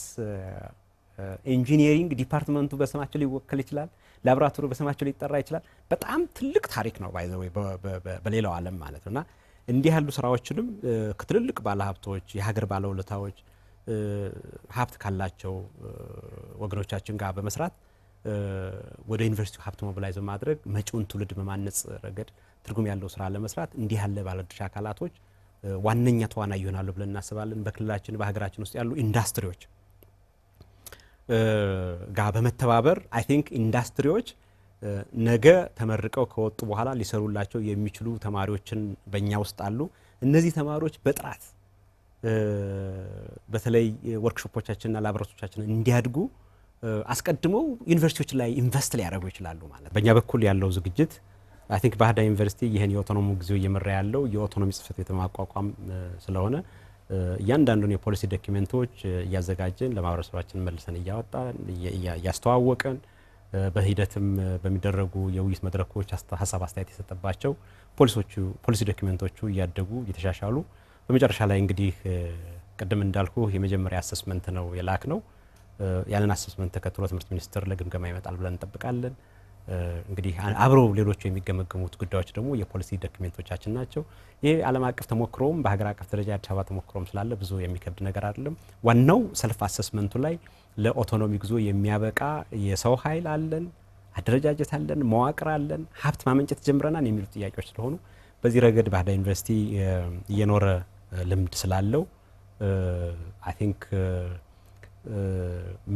ኢንጂነሪንግ ዲፓርትመንቱ በስማቸው ሊወከል ይችላል። ላቦራቶሪ በስማቸው ሊጠራ ይችላል። በጣም ትልቅ ታሪክ ነው ባይ ዘ ወይ በሌላው ዓለም ማለት ነውና እንዲህ ያሉ ስራዎችንም ከትልልቅ ባለሀብቶች የሀገር ባለውለታዎች ሀብት ካላቸው ወገኖቻችን ጋር በመስራት ወደ ዩኒቨርሲቲው ሀብት ሞቢላይዝ በማድረግ መጪውን ትውልድ በማነጽ ረገድ ትርጉም ያለው ስራ ለመስራት እንዲህ ያለ ባለድርሻ አካላቶች ዋነኛ ተዋናይ ይሆናሉ ብለን እናስባለን። በክልላችን በሀገራችን ውስጥ ያሉ ኢንዱስትሪዎች ጋር በመተባበር አይ ቲንክ ኢንዱስትሪዎች ነገ ተመርቀው ከወጡ በኋላ ሊሰሩላቸው የሚችሉ ተማሪዎችን በእኛ ውስጥ አሉ። እነዚህ ተማሪዎች በጥራት በተለይ ወርክሾፖቻችንና ላቦራቶሪዎቻችን እንዲያድጉ አስቀድመው ዩኒቨርሲቲዎች ላይ ኢንቨስት ሊያደርጉ ይችላሉ ማለት። በእኛ በኩል ያለው ዝግጅት አይ ቲንክ ባህር ዳር ዩኒቨርሲቲ ይህን የኦቶኖሚ ጊዜው እየመራ ያለው የኦቶኖሚ ጽሕፈት ቤት ማቋቋም ስለሆነ እያንዳንዱን የፖሊሲ ዶክመንቶች እያዘጋጀን ለማህበረሰባችን መልሰን እያወጣን እያስተዋወቀን በሂደትም በሚደረጉ የውይይት መድረኮች ሀሳብ አስተያየት የሰጠባቸው ፖሊሲ ዶክመንቶቹ እያደጉ እየተሻሻሉ በመጨረሻ ላይ እንግዲህ ቅድም እንዳልኩ የመጀመሪያ አሰስመንት ነው የላክ ነው። ያንን አሰስመንት ተከትሎ ትምህርት ሚኒስቴር ለግምገማ ይመጣል ብለን እንጠብቃለን። እንግዲህ አብረው ሌሎች የሚገመገሙት ጉዳዮች ደግሞ የፖሊሲ ዶክመንቶቻችን ናቸው። ይሄ ዓለም አቀፍ ተሞክሮም በሀገር አቀፍ ደረጃ አዲስ አበባ ተሞክሮም ስላለ ብዙ የሚከብድ ነገር አይደለም። ዋናው ሰልፍ አሰስመንቱ ላይ ለኦቶኖሚ ጉዞ የሚያበቃ የሰው ኃይል አለን፣ አደረጃጀት አለን፣ መዋቅር አለን፣ ሀብት ማመንጨት ጀምረናል የሚሉ ጥያቄዎች ስለሆኑ በዚህ ረገድ ባህር ዳር ዩኒቨርሲቲ እየኖረ ልምድ ስላለው አይ ቲንክ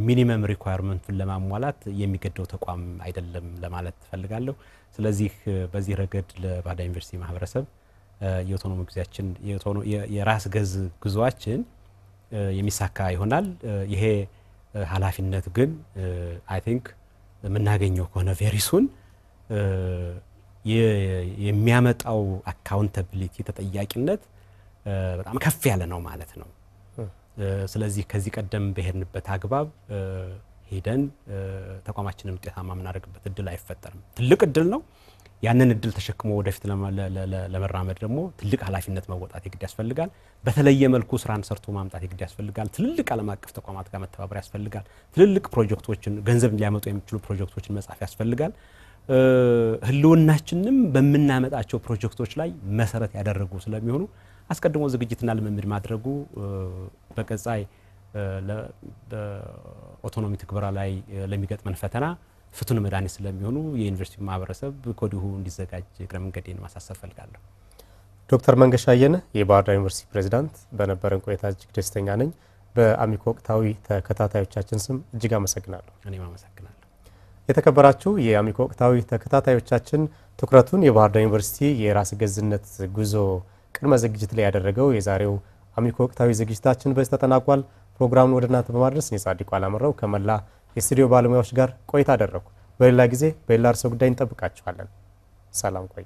ሚኒመም ሪኳየርመንቱን ለማሟላት የሚገደው ተቋም አይደለም ለማለት ፈልጋለሁ። ስለዚህ በዚህ ረገድ ለባህር ዳር ዩኒቨርሲቲ ማህበረሰብ የኦቶኖሚ ጊዜያችን የራስ ገዝ ጉዞአችን የሚሳካ ይሆናል። ይሄ ኃላፊነት ግን አይ ቲንክ የምናገኘው ከሆነ ቬሪ ሱን የሚያመጣው አካውንታቢሊቲ ተጠያቂነት በጣም ከፍ ያለ ነው ማለት ነው። ስለዚህ ከዚህ ቀደም በሄድንበት አግባብ ሄደን ተቋማችንን ውጤታማ የምናደርግበት እድል አይፈጠርም። ትልቅ እድል ነው። ያንን እድል ተሸክሞ ወደፊት ለመራመድ ደግሞ ትልቅ ኃላፊነት መወጣት ይግድ ያስፈልጋል። በተለየ መልኩ ስራን ሰርቶ ማምጣት ይግድ ያስፈልጋል። ትልልቅ ዓለም አቀፍ ተቋማት ጋር መተባበር ያስፈልጋል። ትልልቅ ፕሮጀክቶችን ገንዘብ ሊያመጡ የሚችሉ ፕሮጀክቶችን መጻፍ ያስፈልጋል። ህልውናችንም በመናመጣቸው ፕሮጀክቶች ላይ መሰረት ያደረጉ ስለሚሆኑ አስቀድሞ ዝግጅትና ልምምድ ማድረጉ በቀጣይ በኦቶኖሚ ትግበራ ላይ ለሚገጥመን ፈተና ፍቱን መድኃኒት ስለሚሆኑ የዩኒቨርሲቲ ማህበረሰብ ከወዲሁ እንዲዘጋጅ እግረ መንገዴን ማሳሰብ ፈልጋለሁ። ዶክተር መንገሻ አየነ የባህር ዳር ዩኒቨርሲቲ ፕሬዝዳንት፣ በነበረን ቆይታ እጅግ ደስተኛ ነኝ። በአሚኮ ወቅታዊ ተከታታዮቻችን ስም እጅግ አመሰግናለሁ። እኔም አመሰግናለሁ። የተከበራችሁ የአሚኮ ወቅታዊ ተከታታዮቻችን ትኩረቱን የባህር ዳር ዩኒቨርሲቲ የራስ ገዝነት ጉዞ ቅድመ ዝግጅት ላይ ያደረገው የዛሬው አሚኮ ወቅታዊ ዝግጅታችን በዚህ ተጠናቋል። ፕሮግራሙን ወደ እናንተ በማድረስ እኔ ጻድቁ አላመራው ከመላ የስቱዲዮ ባለሙያዎች ጋር ቆይታ አደረኩ። በሌላ ጊዜ በሌላ ርዕሰ ጉዳይ እንጠብቃችኋለን። ሰላም ቆዩ።